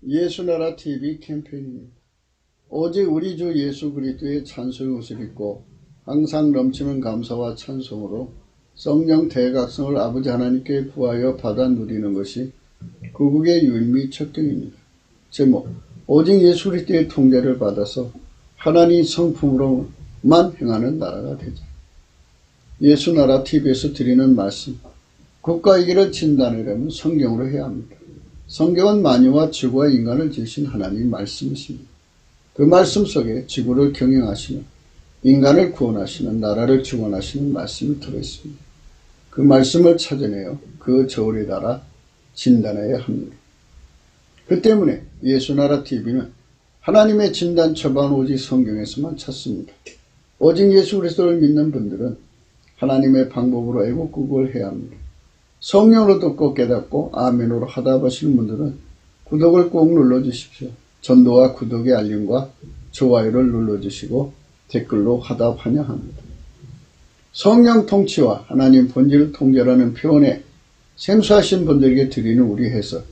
예수나라 TV 캠페인입니다. 오직 우리 주 예수 그리스도의 찬송의 옷을 입고 항상 넘치는 감사와 찬송으로 성령 대각성을 아버지 하나님께 구하여 받아 누리는 것이 구국의 유일미 척경입니다. 제목, 오직 예수 그리스도의 통제를 받아서 하나님 성품으로만 행하는 나라가 되자. 예수나라 TV에서 드리는 말씀, 국가의 길을 진단하려면 성경으로 해야 합니다. 성경은 만유와 지구와 인간을 지으신 하나님 말씀이십니다. 그 말씀 속에 지구를 경영하시는, 인간을 구원하시는, 나라를 주관하시는 말씀이 들어있습니다. 그 말씀을 찾아내어 그 저울에 달아 진단해야 합니다. 그 때문에 예수나라 TV는 하나님의 진단 처방은 오직 성경에서만 찾습니다. 오직 예수 그리스도를 믿는 분들은 하나님의 방법으로 애국국을 해야 합니다. 성령으로 듣고 깨닫고 아멘으로 하답하시는 분들은 구독을 꼭 눌러주십시오. 전도와 구독의 알림과 좋아요를 눌러주시고 댓글로 하답 환영합니다. 성령 통치와 하나님 본질 통제라는 표현에 생소하신 분들에게 드리는 우리 해석,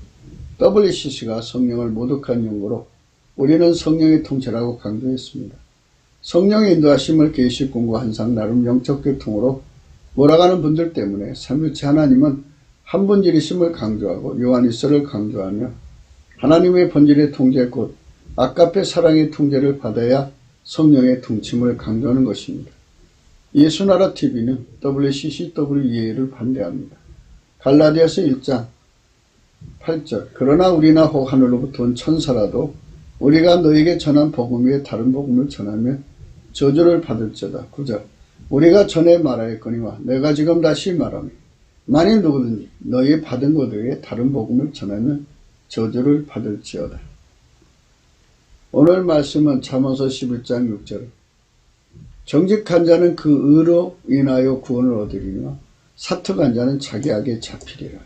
WCC가 성령을 모독한 용어로 우리는 성령의 통치라고 강조했습니다. 성령의 인도하심을 계시 공부 한상 나름 영적 교통으로 몰아가는 분들 때문에 삼위일체 하나님은 한 분질이심을 강조하고 요한일서를 강조하며 하나님의 본질의 통제 곧 아까페 사랑의 통제를 받아야 성령의 통침을 강조하는 것입니다. 예수나라 TV는 WCCWEA를 반대합니다. 갈라디아서 1장 8절 그러나 우리나 혹 하늘로부터 온 천사라도 우리가 너에게 전한 복음 위에 다른 복음을 전하면 저주를 받을지어다. 9절 우리가 전에 말하였거니와 내가 지금 다시 말하며 만일 누구든지 너희 받은 것 외에 다른 복음을 전하면 저주를 받을지어다. 오늘 말씀은 잠언서 11장 6절 정직한 자는 그 의로 인하여 구원을 얻으리니와 사특한 자는 자기 악에 잡히리라.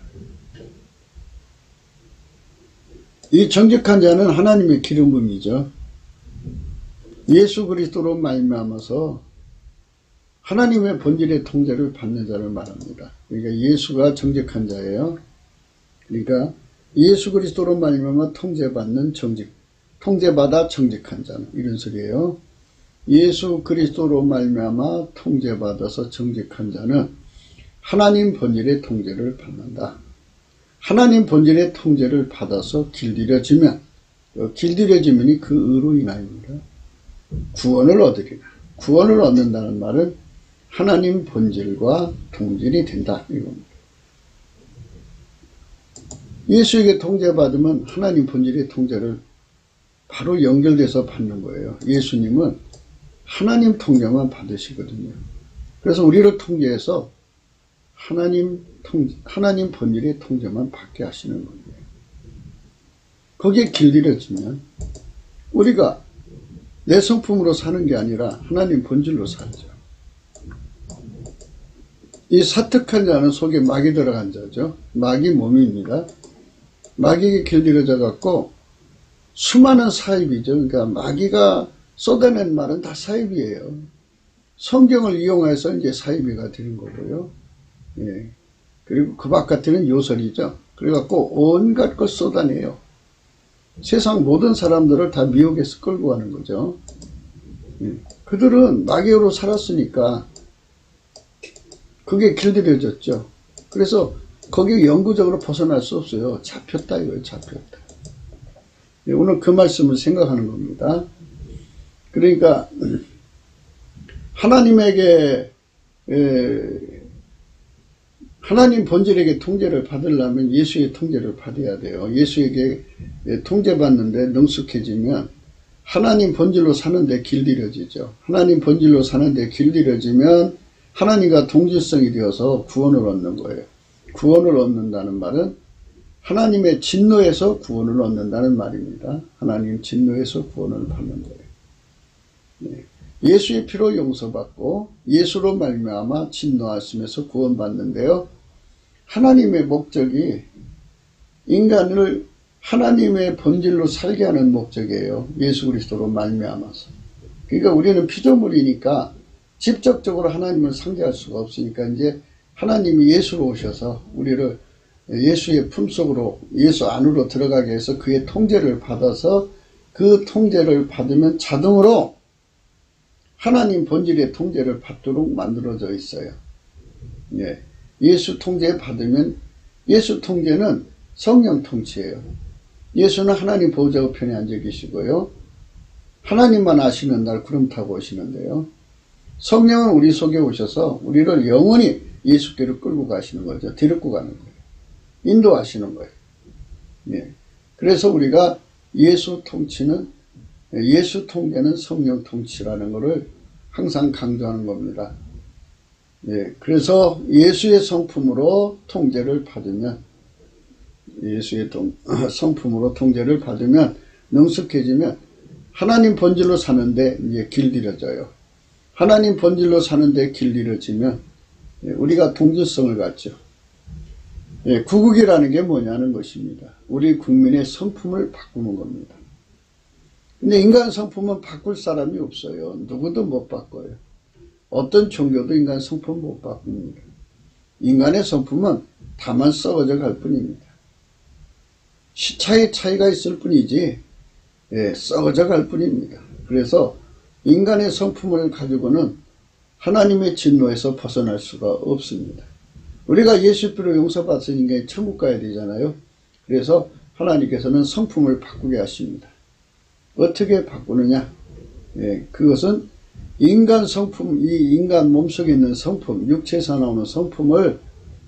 이 정직한 자는 하나님의 기름 부음이죠. 예수 그리스도로 말미암아서 하나님의 본질의 통제를 받는 자를 말합니다. 그러니까 예수가 정직한 자예요. 그러니까 예수 그리스도로 말미암아 통제받는 통제받아 정직한 자는 이런 소리예요. 예수 그리스도로 말미암아 통제받아서 정직한 자는 하나님 본질의 통제를 받는다. 하나님 본질의 통제를 받아서 길들여지면 길들여지면이 그 의로 인하여입니다. 구원을 얻으리라. 구원을 얻는다는 말은 하나님 본질과 동질이 된다 이겁니다. 예수에게 통제받으면 하나님 본질의 통제를 바로 연결돼서 받는 거예요. 예수님은 하나님 통제만 받으시거든요. 그래서 우리를 통제해서 하나님 본질의 통제만 받게 하시는 거예요. 거기에 길들여지면 우리가 내 성품으로 사는 게 아니라 하나님 본질로 살죠. 이 사특한 자는 속에 막이 들어간 자죠. 막이 몸입니다. 마귀에게 길들여져 갖고 수많은 사입이죠. 그러니까 마귀가 쏟아낸 말은 다 사입이에요. 성경을 이용해서 이제 사입이가 되는 거고요. 예. 그리고 그 바깥에는 요설이죠. 그래갖고 온갖 걸 쏟아내요. 세상 모든 사람들을 다 미혹해서 끌고 가는 거죠. 예. 그들은 마귀로 살았으니까 그게 길들여졌죠. 그래서 거기에 영구적으로 벗어날 수 없어요. 잡혔다 이거예요. 잡혔다. 예, 오늘 그 말씀을 생각하는 겁니다. 그러니까 하나님에게 하나님 본질에게 통제를 받으려면 예수의 통제를 받아야 돼요. 예수에게 통제받는데 능숙해지면 하나님 본질로 사는데 길들여지죠. 하나님 본질로 사는데 길들여지면 하나님과 동질성이 되어서 구원을 얻는 거예요. 구원을 얻는다는 말은 하나님의 진노에서 구원을 얻는다는 말입니다. 하나님 진노에서 구원을 받는 거예요. 네. 예수의 피로 용서받고 예수로 말미암아 진노하심에서 구원받는데요. 하나님의 목적이 인간을 하나님의 본질로 살게 하는 목적이에요. 예수 그리스도로 말미암아서. 그러니까 우리는 피조물이니까 직접적으로 하나님을 상대할 수가 없으니까 이제 하나님이 예수로 오셔서 우리를 예수의 품속으로, 예수 안으로 들어가게 해서 그의 통제를 받아서 그 통제를 받으면 자동으로 하나님 본질의 통제를 받도록 만들어져 있어요. 예. 예수 통제 받으면, 예수 통제는 성령 통치예요. 예수는 하나님 보좌 우편에 앉아 계시고요. 하나님만 아시는 날 구름 타고 오시는데요. 성령은 우리 속에 오셔서 우리를 영원히 예수께로 끌고 가시는 거죠. 데리고 가는 거예요. 인도하시는 거예요. 예. 그래서 우리가 예수 통치는, 예수 통제는 성령 통치라는 것을 항상 강조하는 겁니다. 예. 그래서 예수의 성품으로 통제를 받으면, 예수의 성품으로 통제를 받으면, 능숙해지면 하나님 본질로 사는데 이제 길들여져요. 하나님 본질로 사는데 길들여지면 우리가 동질성을 갖죠. 예, 구국이라는 게 뭐냐는 것입니다. 우리 국민의 성품을 바꾸는 겁니다. 근데 인간 성품은 바꿀 사람이 없어요. 누구도 못 바꿔요. 어떤 종교도 인간 성품 못 바꿉니다. 인간의 성품은 다만 썩어져 갈 뿐입니다. 시차의 차이가 있을 뿐이지, 예, 썩어져 갈 뿐입니다. 그래서 인간의 성품을 가지고는 하나님의 진노에서 벗어날 수가 없습니다. 우리가 예수 피로 용서받은 인간이 천국 가야 되잖아요. 그래서 하나님께서는 성품을 바꾸게 하십니다. 어떻게 바꾸느냐? 예, 그것은 인간 성품, 이 인간 몸속에 있는 성품, 육체에서 나오는 성품을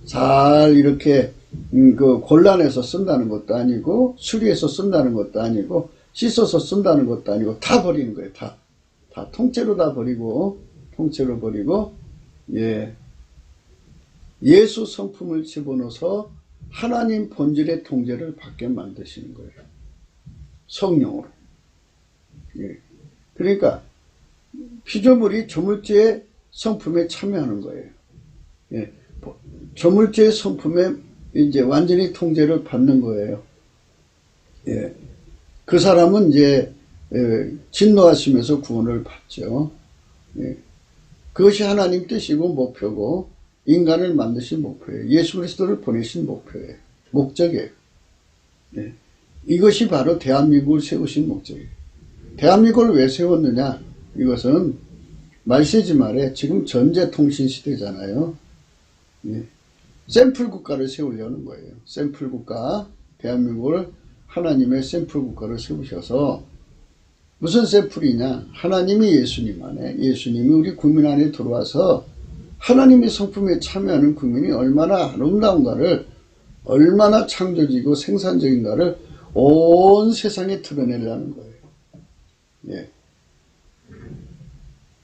잘 이렇게 그 골라내서 쓴다는 것도 아니고, 수리해서 쓴다는 것도 아니고, 씻어서 쓴다는 것도 아니고, 다 버리는 거예요. 다 통째로 다 버리고, 통째로 버리고, 예, 예수 성품을 집어넣어서 하나님 본질의 통제를 받게 만드시는 거예요. 성령으로. 예. 그러니까 피조물이 조물주의 성품에 참여하는 거예요. 예. 조물주의 성품에 이제 완전히 통제를 받는 거예요. 예. 그 사람은 이제 진노하시면서 구원을 받죠. 예. 그것이 하나님 뜻이고 목표고 인간을 만드신 목표예요. 예수 그리스도를 보내신 목표예요. 목적이에요. 예. 이것이 바로 대한민국을 세우신 목적이에요. 대한민국을 왜 세웠느냐? 이것은 말세지 말에 지금 전제통신 시대잖아요. 예. 샘플 국가를 세우려는 거예요. 샘플 국가, 대한민국을 하나님의 샘플 국가를 세우셔서 무슨 샘플이냐? 하나님이 예수님 안에, 예수님이 우리 국민 안에 들어와서 하나님의 성품에 참여하는 국민이 얼마나 아름다운가를, 얼마나 창조적이고 생산적인가를 온 세상에 드러내려는 거예요. 예.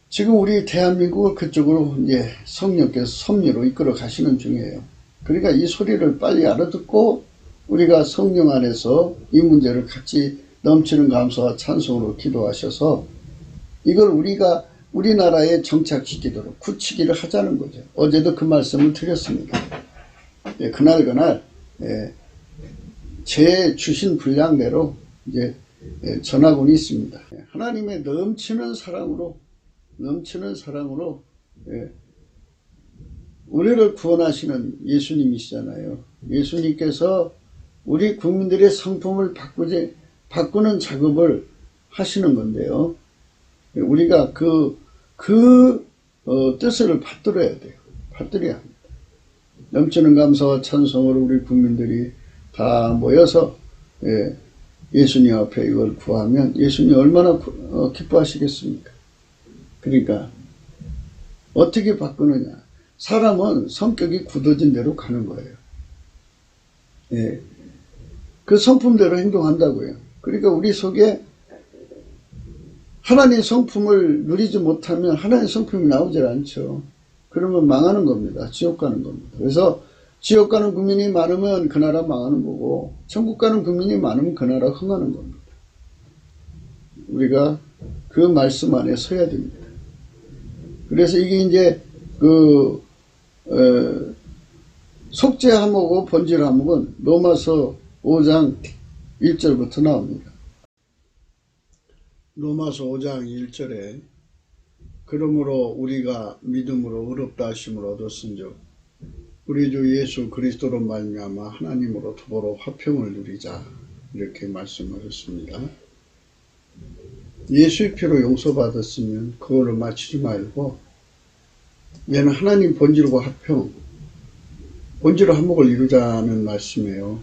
지금 우리 대한민국을 그쪽으로 이제 성령께서 섭리로 이끌어 가시는 중이에요. 그러니까 이 소리를 빨리 알아듣고 우리가 성령 안에서 이 문제를 같이 넘치는 감사와 찬송으로 기도하셔서 이걸 우리가 우리나라에 정착시키도록 굳히기를 하자는 거죠. 어제도 그 말씀을 드렸습니다. 예, 그날 예, 제 주신 분량대로 이제 전하고는 있습니다. 하나님의 넘치는 사랑으로 예, 우리를 구원하시는 예수님이시잖아요. 예수님께서 우리 국민들의 성품을 바꾸는 작업을 하시는 건데요. 우리가 뜻을 받들어야 돼요. 받들어야 합니다. 넘치는 감사와 찬송으로 우리 국민들이 다 모여서 예수님 앞에 이걸 구하면 예수님 얼마나 기뻐하시겠습니까? 그러니까 어떻게 바꾸느냐? 사람은 성격이 굳어진 대로 가는 거예요. 예. 그 성품대로 행동한다고요. 그러니까 우리 속에 하나님의 성품을 누리지 못하면 하나님의 성품이 나오질 않죠. 그러면 망하는 겁니다. 지옥 가는 겁니다. 그래서 지옥 가는 국민이 많으면 그 나라 망하는 거고 천국 가는 국민이 많으면 그 나라 흥하는 겁니다. 우리가 그 말씀 안에 서야 됩니다. 그래서 이게 이제 속죄함하고 번제함은 로마서 5장 1절부터 나옵니다. 로마서 5장 1절에 그러므로 우리가 믿음으로 의롭다 하심을 얻었은즉 우리 주 예수 그리스도로 말미암아 하나님으로 더불어 화평을 누리자, 이렇게 말씀하셨습니다. 예수의 피로 용서받았으면 그걸로 맞추지 말고 얘는 하나님 본질과 화평, 본질과 화목을 이루자는 말씀이에요.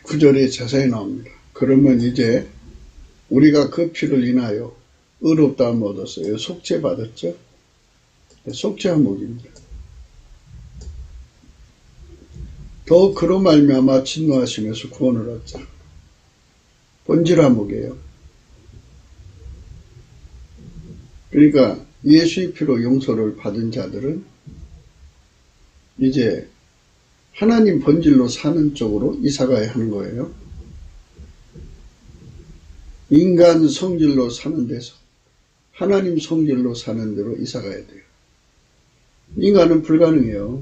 9절에 자세히 나옵니다. 그러면 이제 우리가 그 피를 인하여 의롭다함을 얻었어요. 속죄받았죠? 속죄 화목입니다. 더 그로 말미암아 진노하심에서 구원을 얻자. 본질 화목이에요. 그러니까 예수의 피로 용서를 받은 자들은 이제 하나님 본질로 사는 쪽으로 이사가야 하는 거예요. 인간 성질로 사는 데서 하나님 성질로 사는 데로 이사가야 돼요. 인간은 불가능해요.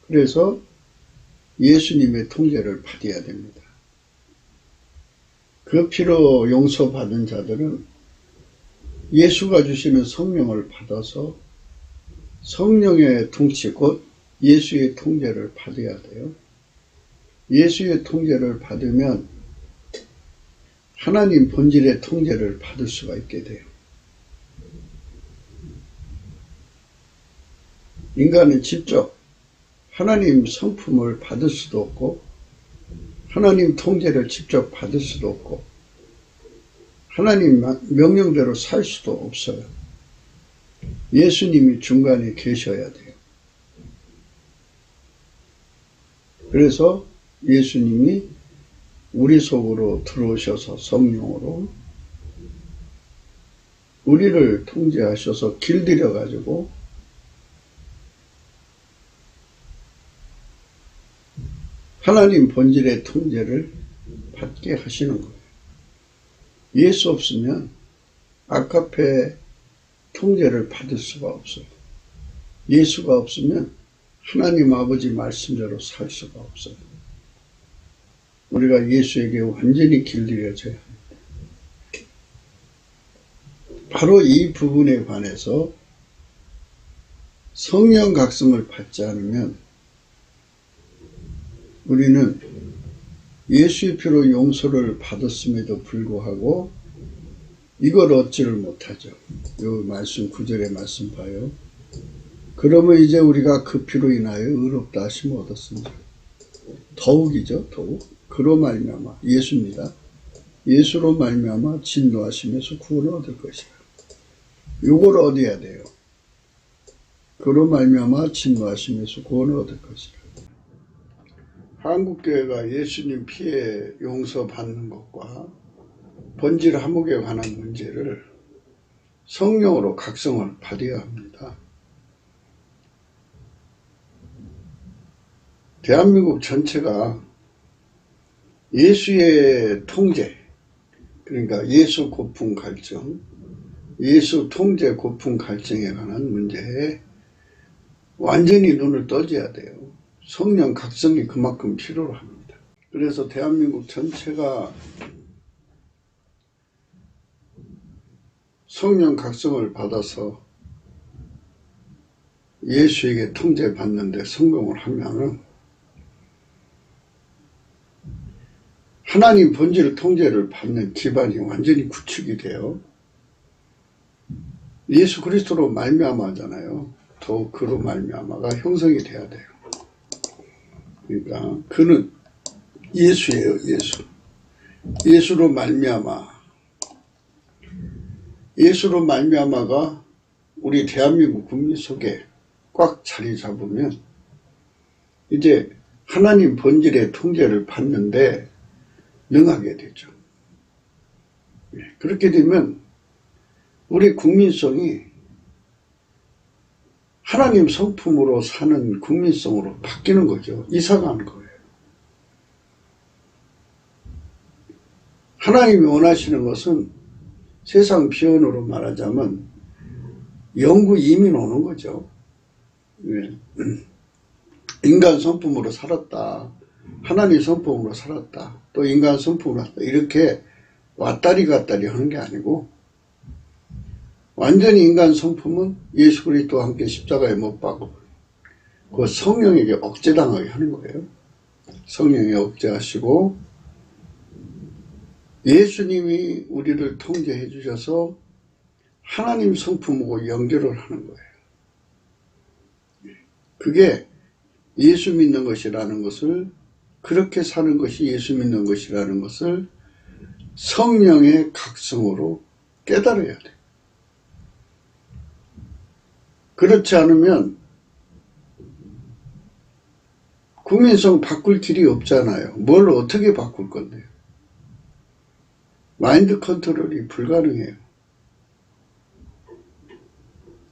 그래서 예수님의 통제를 받아야 됩니다. 그 피로 용서받은 자들은 예수가 주시는 성령을 받아서 성령의 통치, 곧 예수의 통제를 받아야 돼요. 예수의 통제를 받으면 하나님 본질의 통제를 받을 수가 있게 돼요. 인간은 직접 하나님 성품을 받을 수도 없고 하나님 통제를 직접 받을 수도 없고 하나님 명령대로 살 수도 없어요. 예수님이 중간에 계셔야 돼요. 그래서 예수님이 우리 속으로 들어오셔서 성령으로 우리를 통제하셔서 길들여 가지고 하나님 본질의 통제를 받게 하시는 거예요. 예수 없으면 아카페 통제를 받을 수가 없어요. 예수가 없으면 하나님 아버지 말씀대로 살 수가 없어요. 우리가 예수에게 완전히 길들여져야 합니다. 바로 이 부분에 관해서 성령 각성을 받지 않으면 우리는 예수의 피로 용서를 받았음에도 불구하고 이걸 얻지를 못하죠. 이 말씀 9절의 말씀 봐요. 그러면 이제 우리가 그 피로 인하여 의롭다 하심을 얻었습니다. 더욱이죠. 더욱 그로 말미암아 예수입니다. 예수로 말미암아 진노하심에서 구원을 얻을 것이라. 이걸 얻어야 돼요. 그로 말미암아 진노하심에서 구원을 얻을 것이라. 한국교회가 예수님 피에 용서받는 것과 본질 화목에 관한 문제를 성령으로 각성을 받아야 합니다. 대한민국 전체가 예수의 통제, 그러니까 예수 고풍 갈증, 예수 통제 고풍 갈증에 관한 문제에 완전히 눈을 떠줘야 돼요. 성령 각성이 그만큼 필요로 합니다. 그래서 대한민국 전체가 성령 각성을 받아서 예수에게 통제받는데 성공을 하면은 하나님 본질 통제를 받는 기반이 완전히 구축이 돼요. 예수 그리스도로 말미암아잖아요. 더 그로 말미암아가 형성이 돼야 돼요. 그러니까 그는 예수예요. 예수. 예수로 말미암아. 예수로 말미암아가 우리 대한민국 국민 속에 꽉 자리 잡으면 이제 하나님 본질의 통제를 받는데 능하게 되죠. 그렇게 되면 우리 국민성이 하나님 성품으로 사는 국민성으로 바뀌는 거죠. 이사가는 거예요. 하나님이 원하시는 것은 세상 표현으로 말하자면 영구 이민 오는 거죠. 인간 성품으로 살았다. 하나님 성품으로 살았다. 또 인간 성품으로 살았다. 이렇게 왔다리 갔다리 하는 게 아니고 완전히 인간 성품은 예수 그리스도와 함께 십자가에 못 박고 그 성령에게 억제당하게 하는 거예요. 성령에 억제하시고 예수님이 우리를 통제해 주셔서 하나님 성품하고 연결을 하는 거예요. 그게 예수 믿는 것이라는 것을, 그렇게 사는 것이 예수 믿는 것이라는 것을 성령의 각성으로 깨달아야 돼요. 그렇지 않으면 국민성 바꿀 길이 없잖아요. 뭘 어떻게 바꿀 건데요? 마인드 컨트롤이 불가능해요.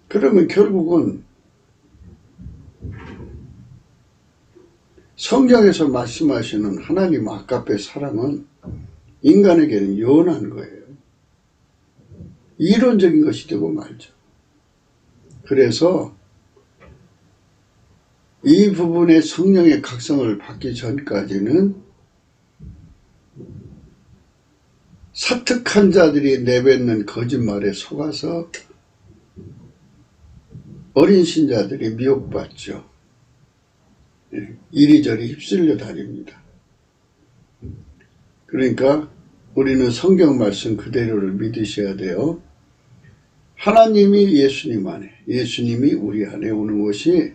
그러면 결국은 성경에서 말씀하시는 하나님 아가페 사랑은 인간에게는 연한 거예요. 이론적인 것이 되고 말죠. 그래서 이 부분의 성령의 각성을 받기 전까지는 사특한 자들이 내뱉는 거짓말에 속아서 어린 신자들이 미혹받죠. 이리저리 휩쓸려 다닙니다. 그러니까 우리는 성경 말씀 그대로를 믿으셔야 돼요. 하나님이 예수님 안에, 예수님이 우리 안에 오는 것이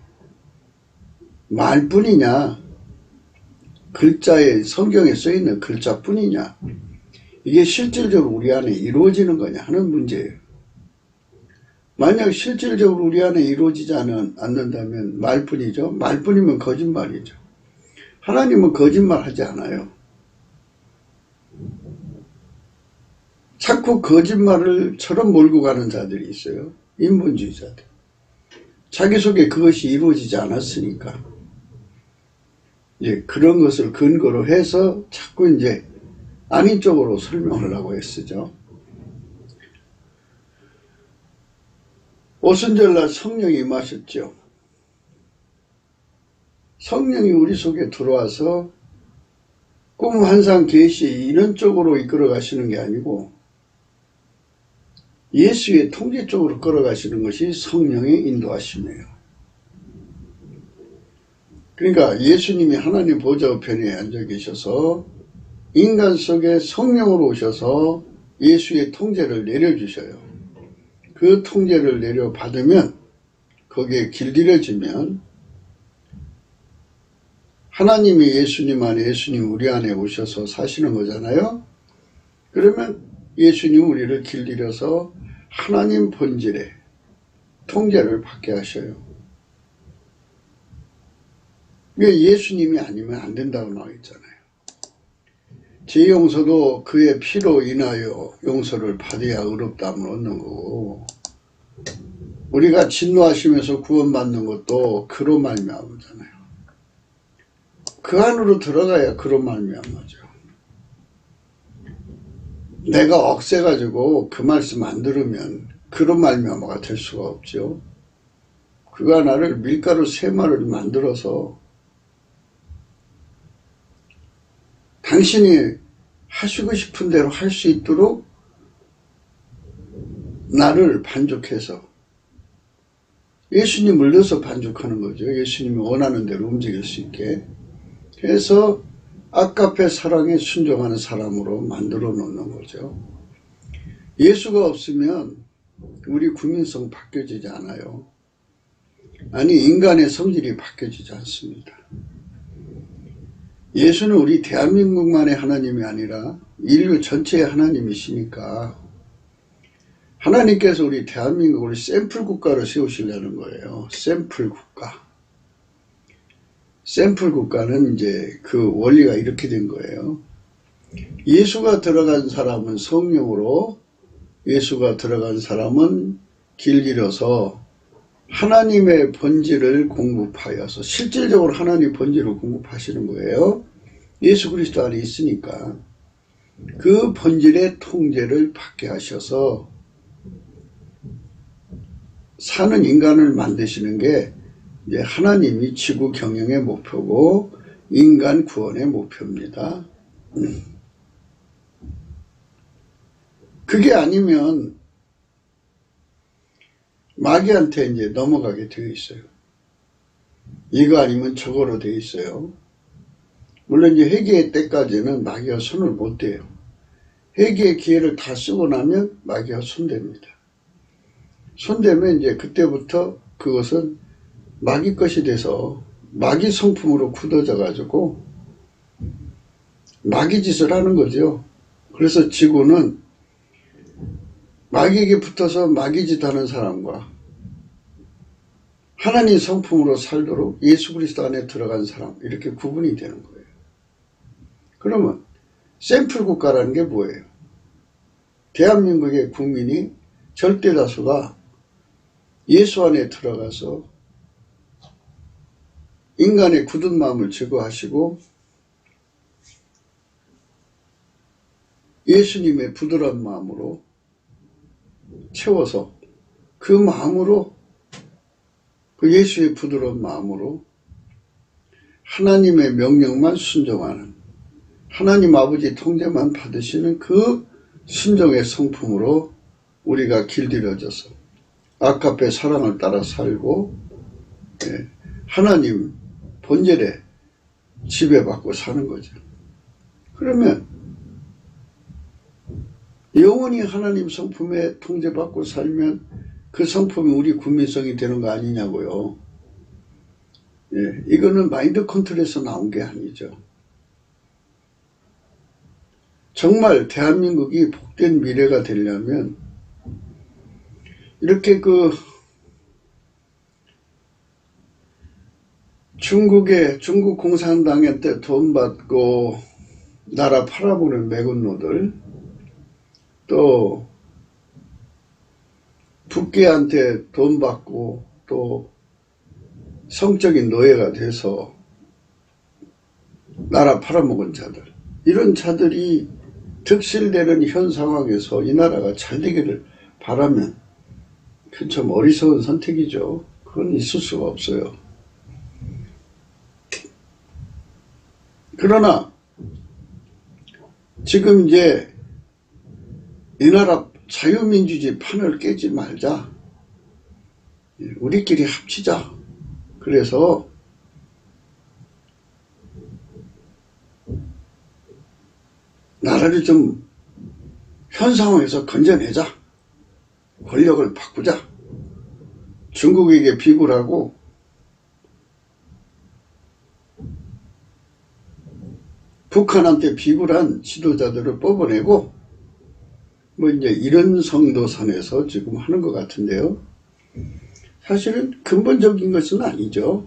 말뿐이냐, 글자에, 성경에 써있는 글자뿐이냐, 이게 실질적으로 우리 안에 이루어지는 거냐 하는 문제예요. 만약 실질적으로 우리 안에 이루어지지 않는다면 말뿐이죠. 말뿐이면 거짓말이죠. 하나님은 거짓말하지 않아요. 자꾸 거짓말을처럼 몰고 가는 자들이 있어요. 인본주의자들. 자기 속에 그것이 이루어지지 않았으니까 이제 그런 것을 근거로 해서 자꾸 이제 아닌 쪽으로 설명하려고 애쓰죠. 오순절날 성령이 임하셨죠. 성령이 우리 속에 들어와서 꿈, 환상, 계시 이런 쪽으로 이끌어 가시는 게 아니고 예수의 통제 쪽으로 끌어가시는 것이 성령의 인도하심이에요. 그러니까 예수님이 하나님 보좌 우편에 앉아 계셔서 인간 속에 성령으로 오셔서 예수의 통제를 내려주셔요. 그 통제를 내려받으면, 거기에 길들여지면 하나님이 예수님 안에, 예수님 우리 안에 오셔서 사시는 거잖아요. 그러면 예수님 우리를 길들여서 하나님 본질의 통제를 받게 하셔요. 왜 예수님이 아니면 안 된다고 나와 있잖아요. 제 용서도 그의 피로 인하여 용서를 받아야 의롭다함을 얻는 거고, 우리가 진노하시면서 구원받는 것도 그로 말미암잖아요. 그 안으로 들어가야 그로 말미암죠. 내가 억세가지고 그 말씀 안 들으면 그로 말미암아가 될 수가 없죠. 그가 나를 밀가루 3마리를 만들어서 당신이 하시고 싶은 대로 할 수 있도록 나를 반죽해서 예수님을 넣어서 반죽하는 거죠. 예수님이 원하는 대로 움직일 수 있게 해서 아가페 사랑에 순종하는 사람으로 만들어 놓는 거죠. 예수가 없으면 우리 국민성 바뀌어지지 않아요. 아니, 인간의 성질이 바뀌어지지 않습니다. 예수는 우리 대한민국만의 하나님이 아니라 인류 전체의 하나님이시니까 하나님께서 우리 대한민국을 샘플 국가로 세우시려는 거예요. 샘플 국가. 샘플 국가는 이제 그 원리가 이렇게 된 거예요. 예수가 들어간 사람은 성령으로, 예수가 들어간 사람은 길들여서 하나님의 본질을 공급하여서, 실질적으로 하나님 본질을 공급하시는 거예요. 예수 그리스도 안에 있으니까 그 본질의 통제를 받게 하셔서 사는 인간을 만드시는 게 이제 하나님이 지구 경영의 목표고 인간 구원의 목표입니다. 그게 아니면 마귀한테 이제 넘어가게 되어 있어요. 이거 아니면 저거로 돼 있어요. 물론 이제 회개의 때까지는 마귀가 손을 못 대요. 회개의 기회를 다 쓰고 나면 마귀가 손댑니다. 손대면 이제 그때부터 그것은 마귀 것이 돼서 마귀 성품으로 굳어져 가지고 마귀 짓을 하는 거죠. 그래서 지구는 마귀에게 붙어서 마귀 짓 하는 사람과 하나님 성품으로 살도록 예수 그리스도 안에 들어간 사람, 이렇게 구분이 되는 거예요. 그러면 샘플 국가라는 게 뭐예요? 대한민국의 국민이 절대 다수가 예수 안에 들어가서 인간의 굳은 마음을 제거하시고 예수님의 부드러운 마음으로 채워서 그 마음으로, 그 예수의 부드러운 마음으로 하나님의 명령만 순종하는, 하나님 아버지 통제만 받으시는 그 순종의 성품으로 우리가 길들여져서 아까페 사랑을 따라 살고 하나님 본질에 지배받고 사는 거죠. 그러면 영원히 하나님 성품에 통제받고 살면 그 성품이 우리 국민성이 되는 거 아니냐고요. 이거는 마인드 컨트롤에서 나온 게 아니죠. 정말 대한민국이 복된 미래가 되려면 이렇게 중국 공산당한테 돈 받고 나라 팔아보는 매국노들, 또 북계한테 돈 받고 또 성적인 노예가 돼서 나라 팔아먹은 자들, 이런 자들이 득실되는 현 상황에서 이 나라가 잘 되기를 바라면 그건 참 어리석은 선택이죠. 그건 있을 수가 없어요. 그러나 지금 이제 이 나라 자유민주주의 판을 깨지 말자, 우리끼리 합치자. 그래서 나라를 좀 현 상황에서 건져내자, 권력을 바꾸자, 중국에게 비굴하고 북한한테 비굴한 지도자들을 뽑아내고 뭐 이제 이런 성도선에서 지금 하는 것 같은데요. 사실은 근본적인 것은 아니죠.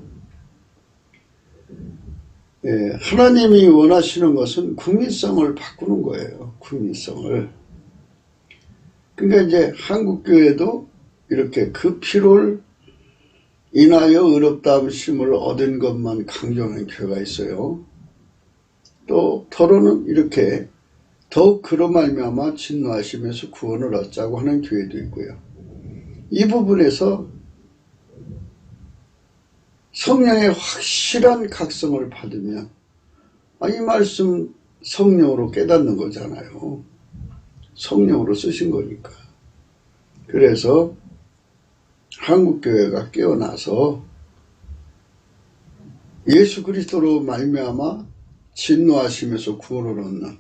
하나님이 원하시는 것은 국민성을 바꾸는 거예요. 국민성을. 그러니까 이제 한국교회도 이렇게 그 피를 인하여 의롭다함을 얻은 것만 강조하는 교회가 있어요. 또 더러는 이렇게 더욱 그로 말미암아 진노하시면서 구원을 얻자고 하는 교회도 있고요. 이 부분에서 성령의 확실한 각성을 받으면 이 말씀 성령으로 깨닫는 거잖아요. 성령으로 쓰신 거니까. 그래서 한국교회가 깨어나서 예수 그리스도로 말미암아 진노하시면서 구원을 얻는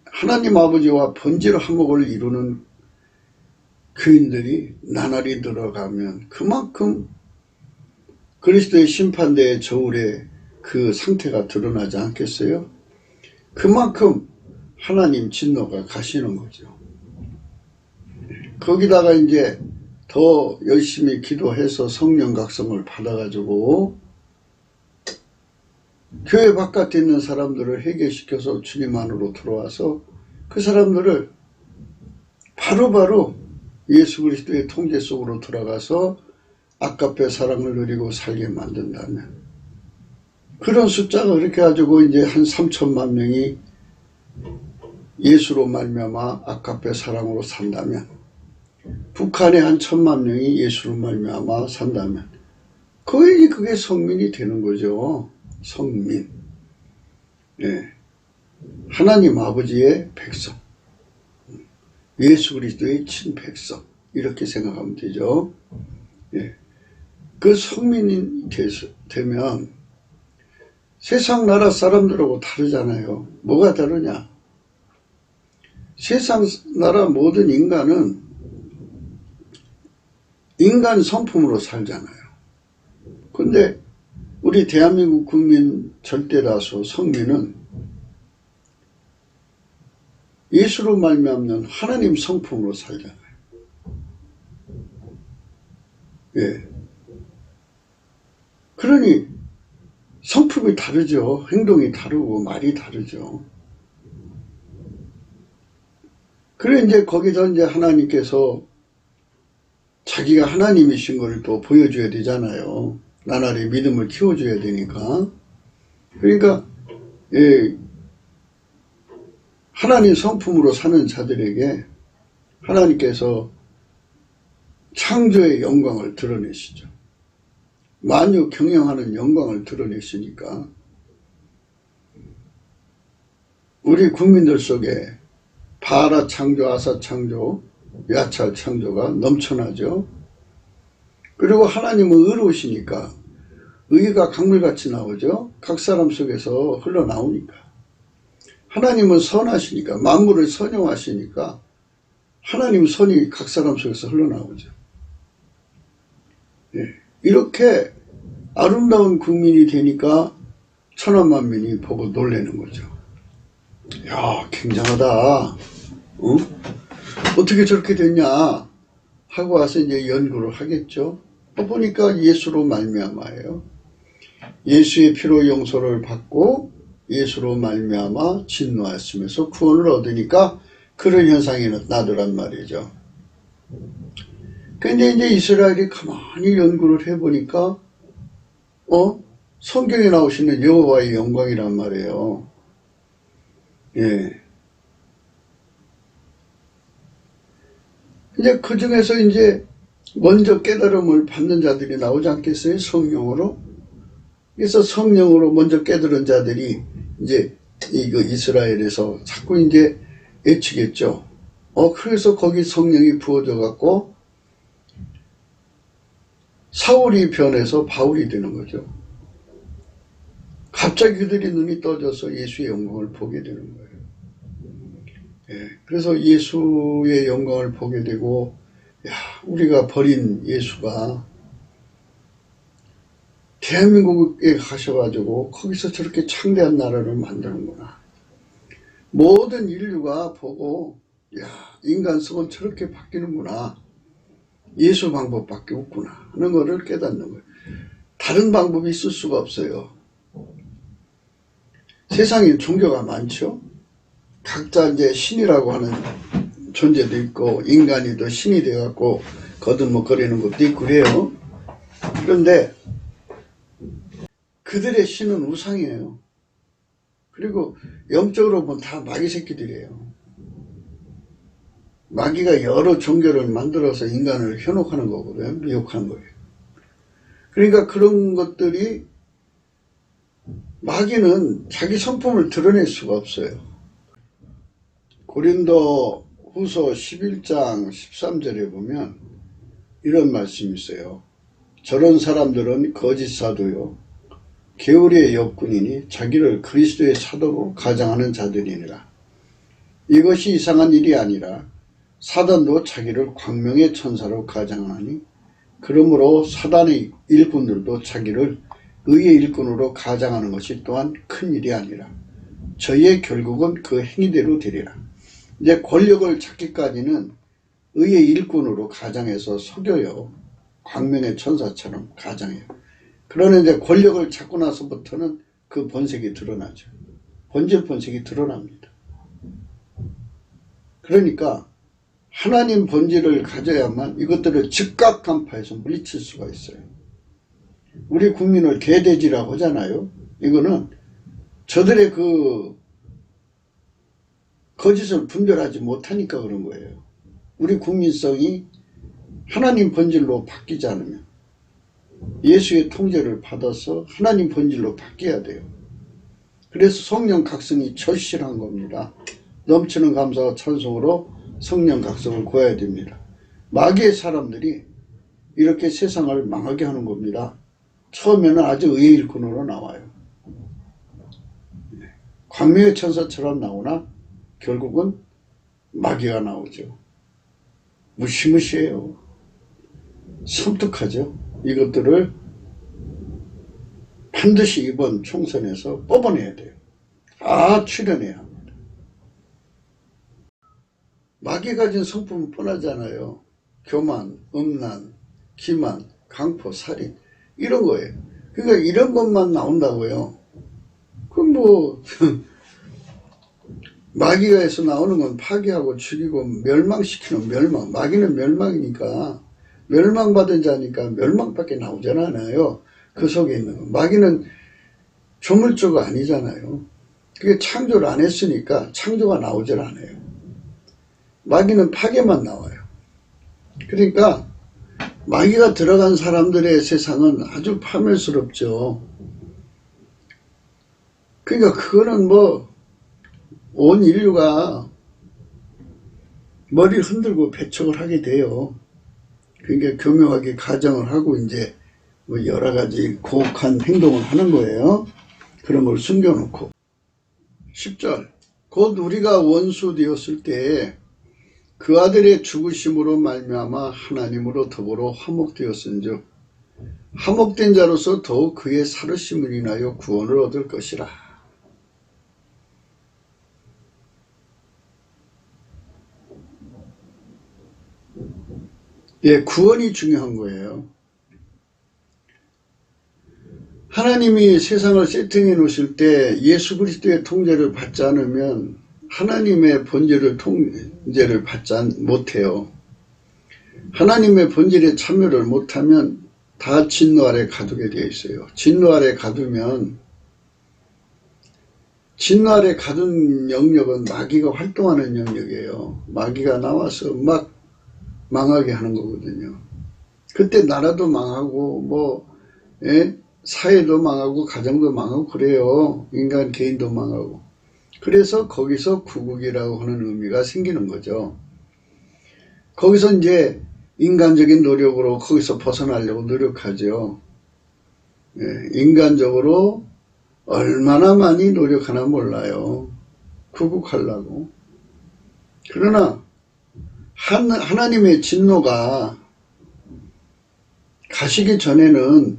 하나님 아버지와 본질 화목을 이루는 교인들이 나날이 들어가면 그만큼 그리스도의 심판대의 저울에 그 상태가 드러나지 않겠어요? 그만큼 하나님 진노가 가시는 거죠. 거기다가 이제 더 열심히 기도해서 성령 각성을 받아가지고 교회 바깥에 있는 사람들을 회개시켜서 주님 안으로 들어와서 그 사람들을 바로바로 예수 그리스도의 통제 속으로 들어가서 아까페 사랑을 누리고 살게 만든다면, 그런 숫자가 그렇게 가지고 이제 한 3천만 명이 예수로 말미암아 아까페 사랑으로 산다면, 북한에 한 1,000만 명이 예수로 말미암아 산다면 거의 그게 성민이 되는 거죠. 성민. 하나님 아버지의 백성, 예수 그리스도의 친백성, 이렇게 생각하면 되죠. 그 성민이 되면 세상 나라 사람들하고 다르잖아요. 뭐가 다르냐? 세상 나라 모든 인간은 인간 성품으로 살잖아요. 근데 우리 대한민국 국민 절대다수 성민은 예수로 말미암는 하나님 성품으로 살잖아요. 예. 그러니 성품이 다르죠. 행동이 다르고 말이 다르죠. 그래 이제 거기서 이제 하나님께서 자기가 하나님이신 걸 또 보여줘야 되잖아요. 나날이 믿음을 키워줘야 되니까. 그러니까 예, 하나님 성품으로 사는 자들에게 하나님께서 창조의 영광을 드러내시죠. 만유 경영하는 영광을 드러내시니까 우리 국민들 속에 바라 창조, 아사 창조, 야찰 창조가 넘쳐나죠. 그리고 만님은 의로우시니까 의가 강물같이 나오죠. 각 사람 속에서 흘러나오니까. 하나님은 선하시니까, 만물을 선용하시니까 하나님 선이 각 사람 속에서 흘러나오죠. 예. 이렇게 아름다운 국민이 되니까 천하만민이 보고 놀라는 거죠. 야, 굉장하다. 어떻게 저렇게 됐냐 하고 와서 이제 연구를 하겠죠. 보니까 예수로 말미암아예요. 예수의 피로 용서를 받고 예수로 말미암아 진노하였으면서 구원을 얻으니까 그런 현상이 나더란 말이죠. 근데 이제 이스라엘이 가만히 연구를 해보니까 성경에 나오시는 여호와의 영광이란 말이에요. 예. 이제 그 중에서 이제 먼저 깨달음을 받는 자들이 나오지 않겠어요? 성령으로. 그래서 성령으로 먼저 깨달은 자들이 이제 이거 이스라엘에서 자꾸 이제 외치겠죠. 그래서 거기 성령이 부어져 갖고 사울이 변해서 바울이 되는 거죠. 갑자기 그들이 눈이 떠져서 예수의 영광을 보게 되는 거예요. 예, 그래서 예수의 영광을 보게 되고, 야, 우리가 버린 예수가 대한민국에 가셔가지고 거기서 저렇게 창대한 나라를 만드는구나. 모든 인류가 보고, 야, 인간성은 저렇게 바뀌는구나. 예수 방법밖에 없구나 하는 것을 깨닫는 거예요. 다른 방법이 있을 수가 없어요. 세상에 종교가 많죠. 각자 이제 신이라고 하는 존재도 있고 인간이 또 신이 되어갖고 거듭먹거리는 것도 있고 그래요. 그런데 그들의 신은 우상이에요. 그리고 영적으로 보면 다 마귀 새끼들이에요. 마귀가 여러 종교를 만들어서 인간을 현혹하는 거거든요. 미혹하는 거예요. 그러니까 그런 것들이 마귀는 자기 성품을 드러낼 수가 없어요. 고린도 후서 11장 13절에 보면 이런 말씀이 있어요. 저런 사람들은 거짓 사도요 게으리의 역군이니 자기를 그리스도의 사도로 가장하는 자들이니라. 이것이 이상한 일이 아니라 사단도 자기를 광명의 천사로 가장하니 그러므로 사단의 일꾼들도 자기를 의의 일꾼으로 가장하는 것이 또한 큰 일이 아니라 저희의 결국은 그 행위대로 되리라. 이제 권력을 찾기까지는 의의 일꾼으로 가장해서 속여요. 광명의 천사처럼 가장해요. 그러나 이제 권력을 찾고 나서부터는 그 본색이 드러나죠. 본질 본색이 드러납니다. 그러니까 하나님 본질을 가져야만 이것들을 즉각 간파해서 물리칠 수가 있어요. 우리 국민을 개돼지라고 하잖아요. 이거는 저들의 그 거짓을 분별하지 못하니까 그런 거예요. 우리 국민성이 하나님 본질로 바뀌지 않으면 예수의 통제를 받아서 하나님 본질로 바뀌어야 돼요. 그래서 성령 각성이 절실한 겁니다. 넘치는 감사와 찬송으로 성령 각성을 구해야 됩니다. 마귀의 사람들이 이렇게 세상을 망하게 하는 겁니다. 처음에는 아주 의의 일꾼으로 나와요. 광명의 천사처럼 나오나 결국은 마귀가 나오죠. 무시무시해요. 섬뜩하죠. 이것들을 반드시 이번 총선에서 뽑아내야 돼요. 다 출연해야 합니다. 마귀 가진 성품은 뻔하잖아요. 교만, 음란, 기만, 강포, 살인 이런 거예요. 그러니까 이런 것만 나온다고요. 그럼 뭐 마귀가에서 나오는 건 파괴하고 죽이고 멸망시키는 멸망. 마귀는 멸망이니까 멸망받은 자니까 멸망밖에 나오지 않아요. 그 속에 있는 건. 마귀는 조물주가 아니잖아요. 그게 창조를 안 했으니까 창조가 나오질 않아요. 마귀는 파괴만 나와요. 그러니까 마귀가 들어간 사람들의 세상은 아주 파멸스럽죠. 그러니까 그거는 뭐 온 인류가 머리를 흔들고 배척을 하게 돼요. 그러니까 교묘하게 가정을 하고 이제 뭐 여러 가지 고혹한 행동을 하는 거예요. 그런 걸 숨겨놓고. 10절 곧 우리가 원수 되었을 때에 그 아들의 죽으심으로 말미암아 하나님으로 더불어 화목되었은즉 화목된 자로서 더욱 그의 살으심을 인하여 구원을 얻을 것이라. 예, 구원이 중요한 거예요. 하나님이 세상을 세팅해 놓으실 때 예수 그리스도의 통제를 받지 않으면 하나님의 본질을 통제를 받지 못해요. 하나님의 본질에 참여를 못하면 다 진노 아래 가두게 되어 있어요. 진노 아래 가두면 진노 아래 가둔 영역은 마귀가 활동하는 영역이에요. 마귀가 나와서 막 망하게 하는 거거든요. 그때 나라도 망하고 뭐 사회도 망하고 가정도 망하고 그래요. 인간 개인도 망하고. 그래서 거기서 구국이라고 하는 의미가 생기는 거죠. 거기서 이제 인간적인 노력으로 거기서 벗어나려고 노력하죠. 인간적으로 얼마나 많이 노력하나 몰라요. 구국하려고. 그러나 하나님의 진노가 가시기 전에는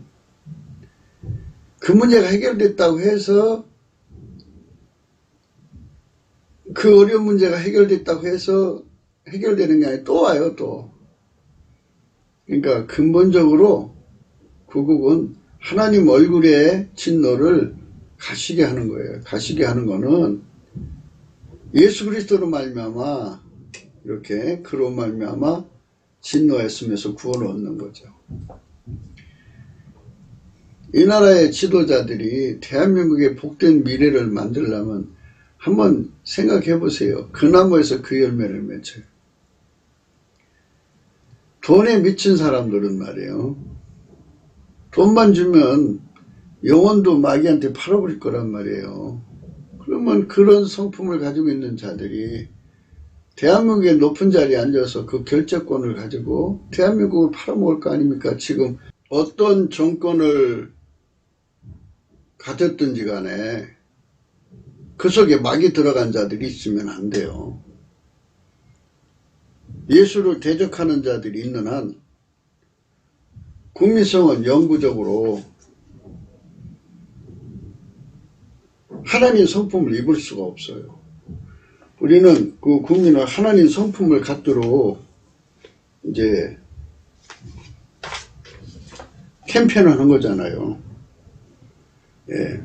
그 문제가 해결됐다고 해서 그 어려운 문제가 해결됐다고 해서 해결되는 게 아니라 또 와요, 또. 그러니까 근본적으로 구국은 하나님 얼굴에 진노를 가시게 하는 거예요. 가시게 하는 거는 예수 그리스도로 말미암아 이렇게 그로 말미암아 진노했으면서 구원을 얻는 거죠. 이 나라의 지도자들이 대한민국의 복된 미래를 만들려면 한번 생각해 보세요. 그 나무에서 그 열매를 맺어요. 돈에 미친 사람들은 말이에요. 돈만 주면 영혼도 마귀한테 팔아버릴 거란 말이에요. 그러면 그런 성품을 가지고 있는 자들이 대한민국의 높은 자리에 앉아서 그 결정권을 가지고 대한민국을 팔아먹을 거 아닙니까? 지금 어떤 정권을 가졌든지 간에 그 속에 마귀 들어간 자들이 있으면 안 돼요. 예수를 대적하는 자들이 있는 한 국민성은 영구적으로 하나님 성품을 입을 수가 없어요. 우리는 그 국민은 하나님 성품을 갖도록 이제 캠페인을 하는 거잖아요. 예.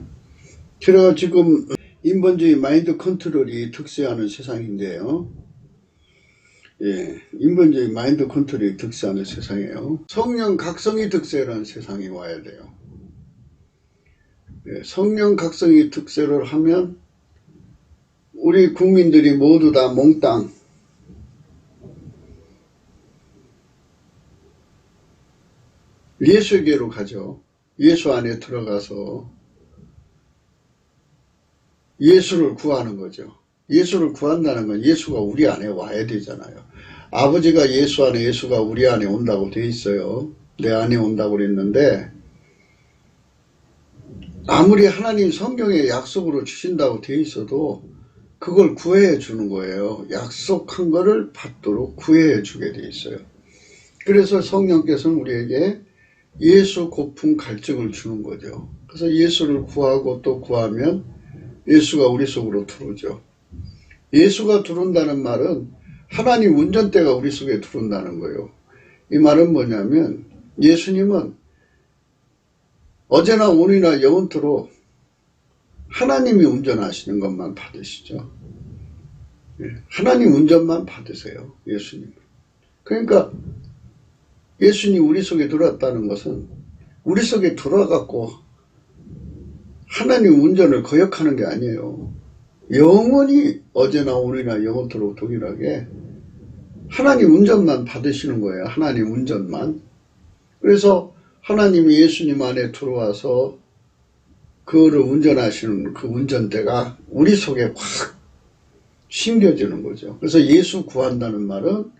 그래가 지금 인본주의 마인드 컨트롤이 득세하는 세상인데요. 예. 인본주의 마인드 컨트롤이 득세하는 세상이에요. 성령 각성이 득세라는 세상이 와야 돼요. 예. 성령 각성이 득세를 하면 우리 국민들이 모두 다 몽땅 예수에게로 가죠. 예수 안에 들어가서 예수를 구하는 거죠. 예수를 구한다는 건 예수가 우리 안에 와야 되잖아요. 아버지가 예수 안에, 예수가 우리 안에 온다고 돼 있어요. 내 안에 온다고 그랬는데, 아무리 하나님 성경에 약속으로 주신다고 돼 있어도 그걸 구해해 주는 거예요. 약속한 거를 받도록 구해해 주게 돼 있어요. 그래서 성령께서는 우리에게 예수 고품 갈증을 주는 거죠. 그래서 예수를 구하고 또 구하면 예수가 우리 속으로 들어오죠. 예수가 들어온다는 말은 하나님 운전대가 우리 속에 들어온다는 거예요. 이 말은 뭐냐면 예수님은 어제나 오늘이나 영원토록 하나님이 운전하시는 것만 받으시죠. 하나님 운전만 받으세요. 예수님. 그러니까 예수님 우리 속에 들어왔다는 것은 우리 속에 들어와갖고 하나님 운전을 거역하는 게 아니에요. 영원히 어제나 오늘이나 영원토록 동일하게 하나님 운전만 받으시는 거예요. 하나님 운전만. 그래서 하나님이 예수님 안에 들어와서 그거를 운전하시는 그 운전대가 우리 속에 확 심겨지는 거죠. 그래서 예수 구한다는 말은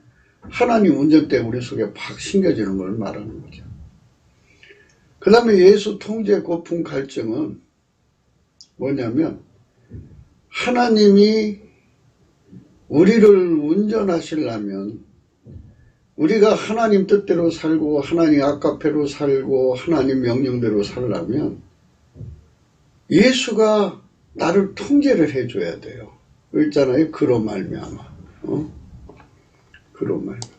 하나님 운전대가 우리 속에 확 심겨지는 걸 말하는 거죠. 그 다음에 예수 통제 고품 갈증은 뭐냐면 하나님이 우리를 운전하시려면 우리가 하나님 뜻대로 살고 하나님 아까페로 살고 하나님 명령대로 살려면 예수가 나를 통제를 해줘야 돼요. 있잖아요. 그로 말미암아.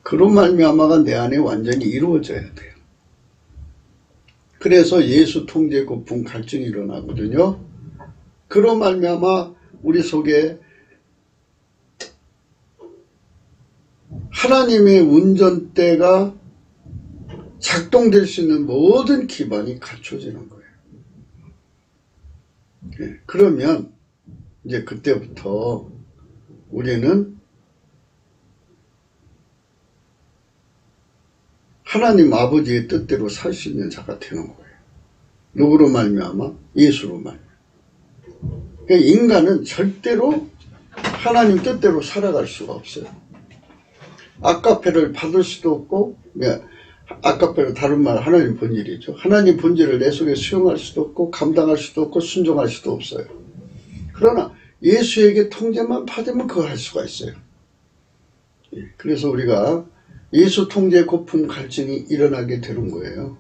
그로 말미암아가 내 안에 완전히 이루어져야 돼요. 그래서 예수 통제 고품 갈증이 일어나거든요. 그로 말미암아 우리 속에 하나님의 운전대가 작동될 수 있는 모든 기반이 갖춰지는 거예요. 그러면 이제 그때부터 우리는 하나님 아버지의 뜻대로 살 수 있는 자가 되는 거예요. 누구로 말미암아? 예수로 말미암아. 그러니까 인간은 절대로 하나님 뜻대로 살아갈 수가 없어요. 아까페를 받을 수도 없고, 아까페는 다른 말 하나님 본질이죠. 하나님 본질을 내 속에 수용할 수도 없고 감당할 수도 없고 순종할 수도 없어요. 그러나 예수에게 통제만 받으면 그걸 할 수가 있어요. 그래서 우리가 예수 통제 고품 갈증이 일어나게 되는 거예요.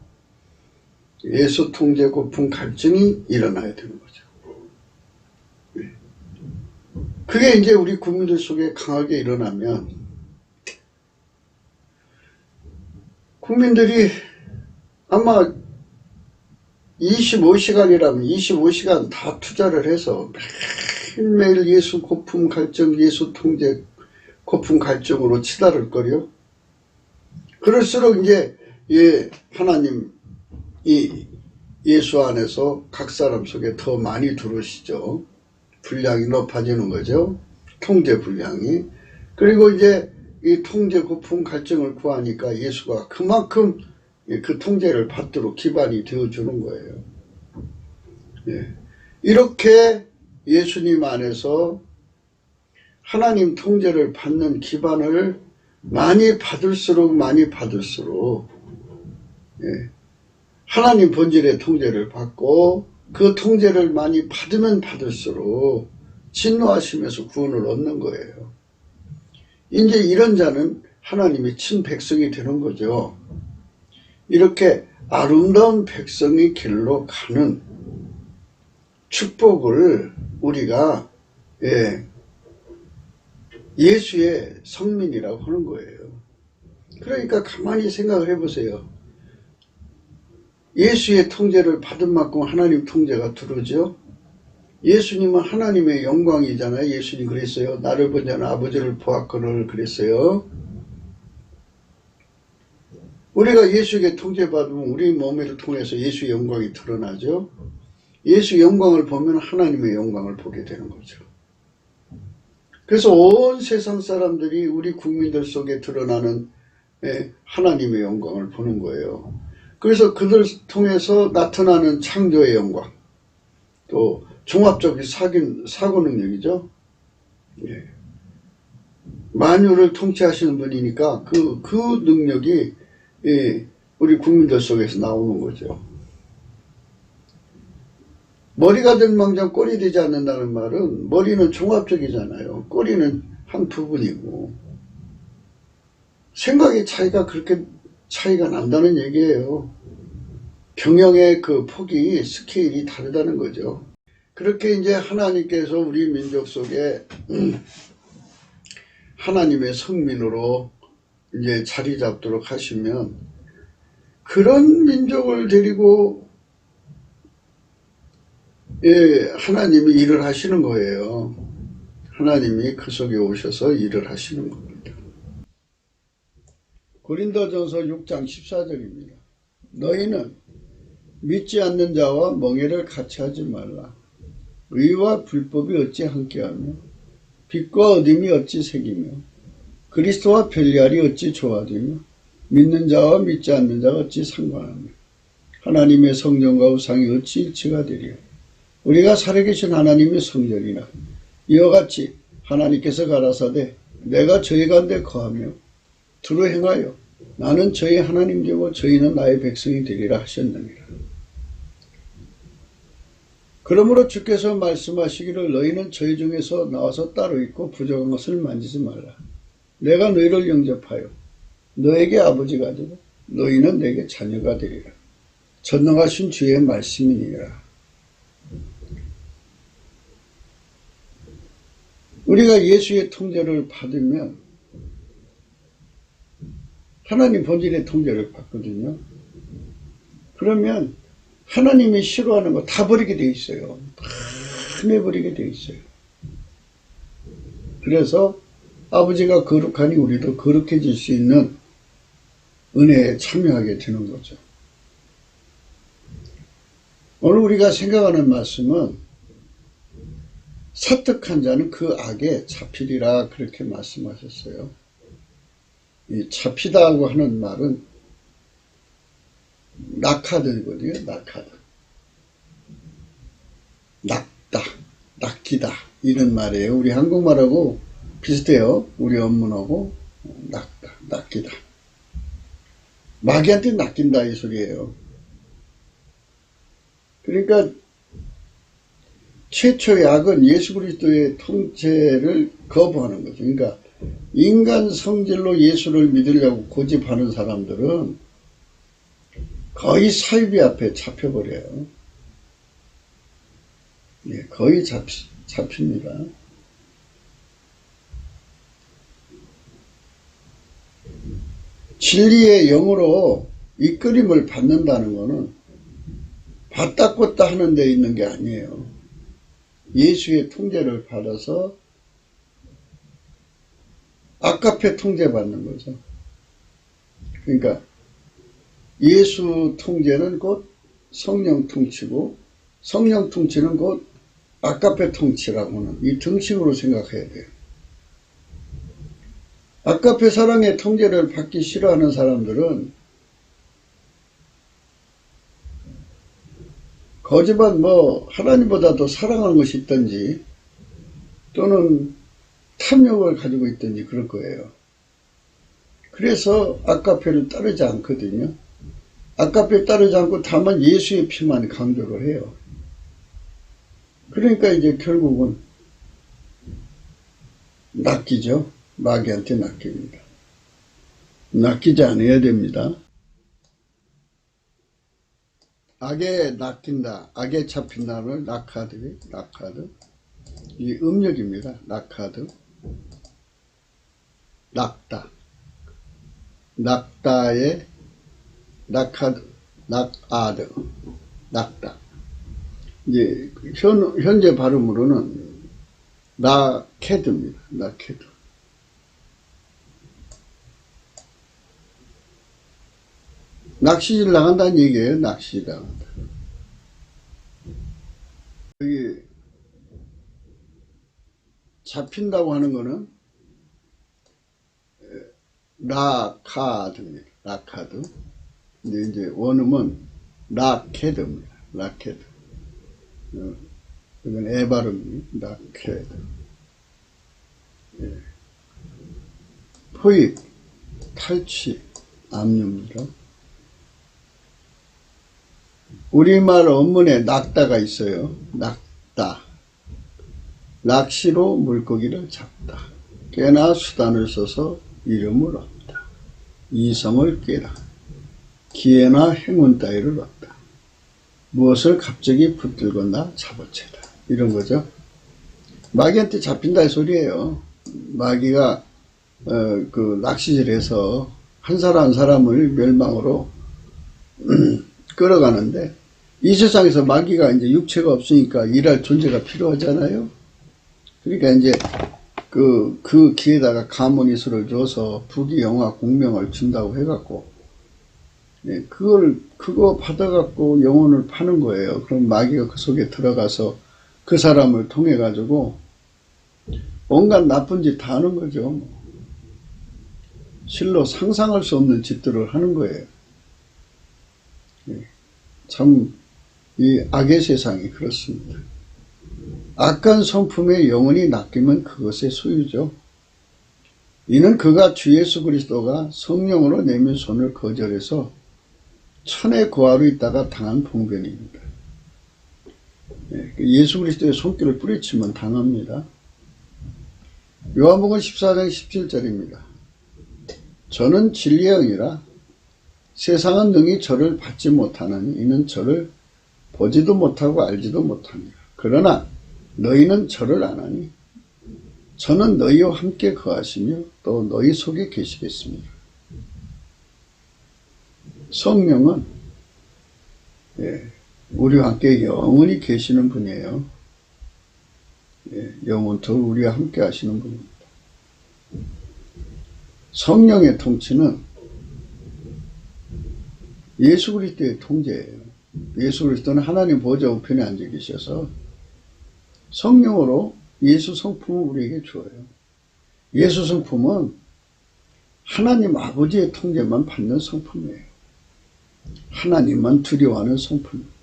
예수 통제 고품 갈증이 일어나야 되는 거죠. 그게 이제 우리 국민들 속에 강하게 일어나면 국민들이 아마 25시간이라면 25시간 다 투자를 해서 매일매일 예수 고품 갈증, 예수 통제 고품 갈증으로 치달을 거려. 그럴수록 이제 하나님 예수 안에서 각 사람 속에 더 많이 들어오시죠. 분량이 높아지는 거죠. 통제 분량이. 그리고 이제 이 통제 고품 갈증을 구하니까 예수가 그만큼 그 통제를 받도록 기반이 되어주는 거예요. 이렇게 예수님 안에서 하나님 통제를 받는 기반을 많이 받을수록 하나님 본질의 통제를 받고 그 통제를 많이 받으면 받을수록 진노하시면서 구원을 얻는 거예요. 이제 이런 자는 하나님의 친백성이 되는 거죠. 이렇게 아름다운 백성의 길로 가는 축복을 우리가 예수의 성민이라고 하는 거예요. 그러니까 가만히 생각을 해보세요. 예수의 통제를 받은 만큼 하나님 통제가 들어오죠. 예수님은 하나님의 영광이잖아요. 예수님 그랬어요. 나를 본 자는 아버지를 보았거늘 그랬어요. 우리가 예수에게 통제받으면 우리 몸을 통해서 예수의 영광이 드러나죠. 예수 영광을 보면 하나님의 영광을 보게 되는 거죠. 그래서 온 세상 사람들이 우리 국민들 속에 드러나는 하나님의 영광을 보는 거예요. 그래서 그들 통해서 나타나는 창조의 영광, 또 종합적인 사고 능력이죠. 만유를 통치하시는 분이니까 그 능력이 우리 국민들 속에서 나오는 거죠. 머리가 된 망정 꼴이 되지 않는다는 말은 머리는 종합적이잖아요. 꼬리는 한 부분이고 생각의 차이가 그렇게 차이가 난다는 얘기예요. 경영의 그 폭이 스케일이 다르다는 거죠. 그렇게 이제 하나님께서 우리 민족 속에 하나님의 성민으로 이제 자리 잡도록 하시면 그런 민족을 데리고 하나님이 일을 하시는 거예요. 하나님이 그 속에 오셔서 일을 하시는 겁니다. 고린도전서 6장 14절입니다. 너희는 믿지 않는 자와 멍에를 같이 하지 말라. 의와 불법이 어찌 함께하며 빛과 어둠이 어찌 새기며 그리스도와 별리알이 어찌 조화되며 믿는 자와 믿지 않는 자가 어찌 상관하며 하나님의 성령과 우상이 어찌 일치가 되리요. 우리가 살아계신 하나님의 성전이나 이와 같이 하나님께서 가라사대 내가 저희 가운데 거하며 두루 행하여 나는 저희 하나님 되고 저희는 나의 백성이 되리라 하셨느니라. 그러므로 주께서 말씀하시기를 너희는 저희 중에서 나와서 따로 있고 부족한 것을 만지지 말라. 내가 너희를 영접하여 너에게 아버지가 되고 너희는 내게 자녀가 되리라. 전능하신 주의 말씀이니라. 우리가 예수의 통제를 받으면 하나님 본질의 통제를 받거든요. 그러면 하나님이 싫어하는 거 다 버리게 돼 있어요. 다 내버리게 돼 있어요. 그래서 아버지가 거룩하니 우리도 거룩해질 수 있는 은혜에 참여하게 되는 거죠. 오늘 우리가 생각하는 말씀은 사특한 자는 그 악에 잡히리라 그렇게 말씀하셨어요. 이 잡히다고 하는 말은 낙하드거든요. 낙하드. 낙다, 낚이다 이런 말이에요. 우리 한국말하고 비슷해요. 우리 언문하고 낚다, 낚이다. 마귀한테 낚인다 이 소리예요. 그러니까 최초의 악은 예수 그리스도의 통제를 거부하는 거죠. 그러니까 인간 성질로 예수를 믿으려고 고집하는 사람들은 거의 사이비 앞에 잡혀버려요. 예, 거의 잡힙니다. 진리의 영으로 이끌림을 받는다는 것은 받다 꽂다 하는 데 있는 게 아니에요. 예수의 통제를 받아서 아까페 통제받는 거죠. 그러니까 예수 통제는 곧 성령 통치고 성령 통치는 곧 아까페 통치라고 하는 이 등식으로 생각해야 돼요. 아까페 사랑의 통제를 받기 싫어하는 사람들은 거지만 뭐 하나님보다 더 사랑하는 것이 있든지 또는 탐욕을 가지고 있든지 그럴 거예요. 그래서 아까페를 따르지 않거든요. 아까페 따르지 않고 다만 예수의 피만 강조를 해요. 그러니까 이제 결국은 낚이죠. 마귀한테 낚입니다. 낚이지 않아야 됩니다. 악에 낚인다, 악에 잡힌다를 낙하드, 이 음력입니다. 낙하드, 낙다, 낙다의 낙하드, 낙아드, 낙다. 이제 현재 발음으로는 낙헤드입니다. 낙헤드. 낚시질 나간다는 얘기예요. 낚시 나간다. 여기 잡힌다고 하는 거는 라카드입니다. 라카드. 근데 이제 원음은 라케드입니다. 라케드. 이건 애 발음이 라케드. 예. 포획, 탈취, 압류입니다. 우리말 어문에 낙다가 있어요. 낙다. 낚시로 물고기를 잡다. 꽤나 수단을 써서 이름을 얻다. 이성을 깨다. 기회나 행운 따위를 얻다. 무엇을 갑자기 붙들거나 잡아채다. 이런 거죠. 마귀한테 잡힌다 이 소리예요. 마귀가 그 낚시질해서 한 사람 한 사람을 멸망으로 끌어가는데, 이 세상에서 마귀가 이제 육체가 없으니까 일할 존재가 필요하잖아요. 그러니까 이제 그 기회다가 가문이수를 줘서 부귀영화 공명을 준다고 해갖고, 네, 그거 받아갖고 영혼을 파는 거예요. 그럼 마귀가 그 속에 들어가서 그 사람을 통해가지고 온갖 나쁜 짓 다 하는 거죠. 실로 상상할 수 없는 짓들을 하는 거예요. 네, 참, 이 악의 세상이 그렇습니다. 악한 성품에 영혼이 낚이면 그것의 소유죠. 이는 그가 주 예수 그리스도가 성령으로 내민 손을 거절해서 천의 고아로 있다가 당한 봉변입니다. 예수 그리스도의 손길을 뿌리치면 당합니다. 요한복음 14장 17절입니다. 저는 진리의 영이라 세상은 능히 저를 받지 못하느니 이는 저를 보지도 못하고 알지도 못합니다. 그러나 너희는 저를 아나니 저는 너희와 함께 거하시며 또 너희 속에 계시겠습니다. 성령은 우리와 함께 영원히 계시는 분이에요. 영원토록 우리와 함께 하시는 분입니다. 성령의 통치는 예수 그리스도의 통제예요. 예수 그리스도는 하나님 보좌 우편에 앉아 계셔서 성령으로 예수 성품을 우리에게 주어요. 예수 성품은 하나님 아버지의 통제만 받는 성품이에요. 하나님만 두려워하는 성품입니다.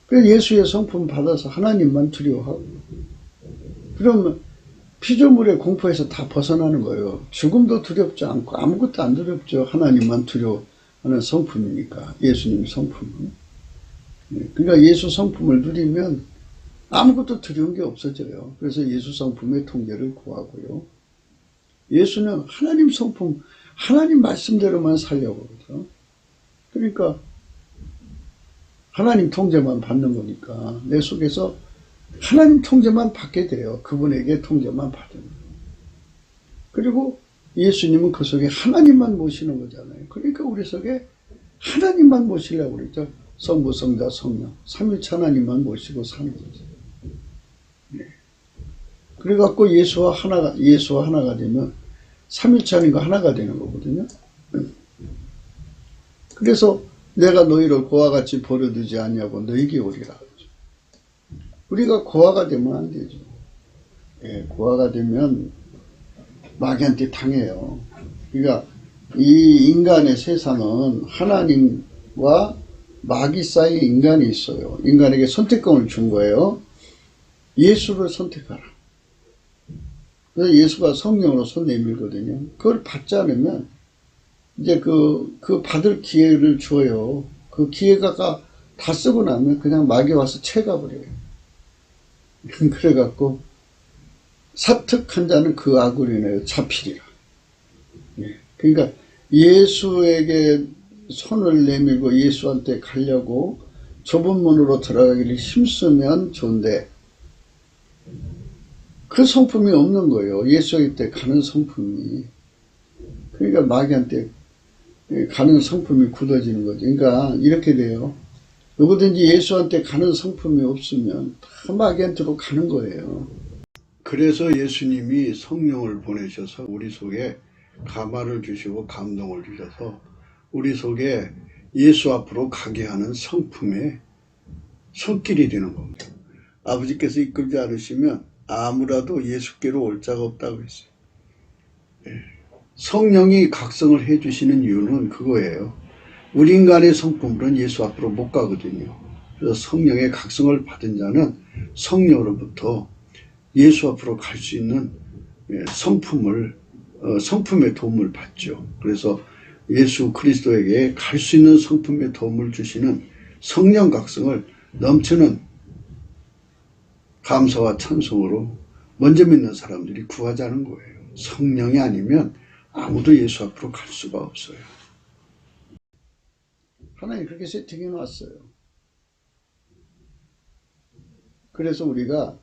그래서 예수의 성품 받아서 하나님만 두려워하고, 그러면 피조물의 공포에서 다 벗어나는 거예요. 죽음도 두렵지 않고 아무것도 안 두렵죠. 하나님만 두려워하는 성품이니까, 예수님 성품은. 그러니까 예수 성품을 누리면 아무것도 두려운 게 없어져요. 그래서 예수 성품의 통제를 구하고요. 예수는 하나님 성품, 하나님 말씀대로만 살려고 그러죠. 그러니까 하나님 통제만 받는 거니까 내 속에서 하나님 통제만 받게 돼요. 그분에게 통제만 받으면. 그리고 예수님은 그 속에 하나님만 모시는 거잖아요. 그러니까 우리 속에 하나님만 모시려고 그러죠. 성부, 성자, 성령, 삼위일체 하나님만 모시고 사는 거죠. 네. 그래갖고 예수와 하나가 되면 삼위일체 하나님과 하나가 되는 거거든요. 그래서 내가 너희를 고와 같이 버려두지 않냐고 너희에게 오리라. 우리가 고아가 되면 안 되죠. 고아가 되면 마귀한테 당해요. 그러니까 이 인간의 세상은 하나님과 마귀 사이에 인간이 있어요. 인간에게 선택권을 준 거예요. 예수를 선택하라. 그래서 예수가 성령으로 손 내밀거든요. 그걸 받지 않으면 이제 그 받을 기회를 줘요. 그 기회가 다 쓰고 나면 그냥 마귀 와서 채가버려요. 그래갖고 사특한 자는 그 악으로 인하여 잡히리라. 그러니까 예수에게 손을 내밀고 예수한테 가려고 좁은 문으로 들어가기를 힘쓰면 좋은데 그 성품이 없는 거예요. 예수한테 가는 성품이. 그러니까 마귀한테 가는 성품이 굳어지는 거죠. 그러니까 이렇게 돼요. 누구든지 예수한테 가는 성품이 없으면 다 마귀한테로 가는 거예요. 그래서 예수님이 성령을 보내셔서 우리 속에 감화를 주시고 감동을 주셔서 우리 속에 예수 앞으로 가게 하는 성품의 손길이 되는 겁니다. 아버지께서 이끌지 않으시면 아무라도 예수께로 올 자가 없다고 했어요. 성령이 각성을 해주시는 이유는 그거예요. 우리 인간의 성품으로는 예수 앞으로 못 가거든요. 그래서 성령의 각성을 받은 자는 성령으로부터 예수 앞으로 갈 수 있는 성품의 도움을 받죠. 그래서 예수 그리스도에게 갈 수 있는 성품의 도움을 주시는 성령 각성을 넘치는 감사와 찬송으로 먼저 믿는 사람들이 구하자는 거예요. 성령이 아니면 아무도 예수 앞으로 갈 수가 없어요. 하나님 그렇게 세팅해 놨어요. 그래서 우리가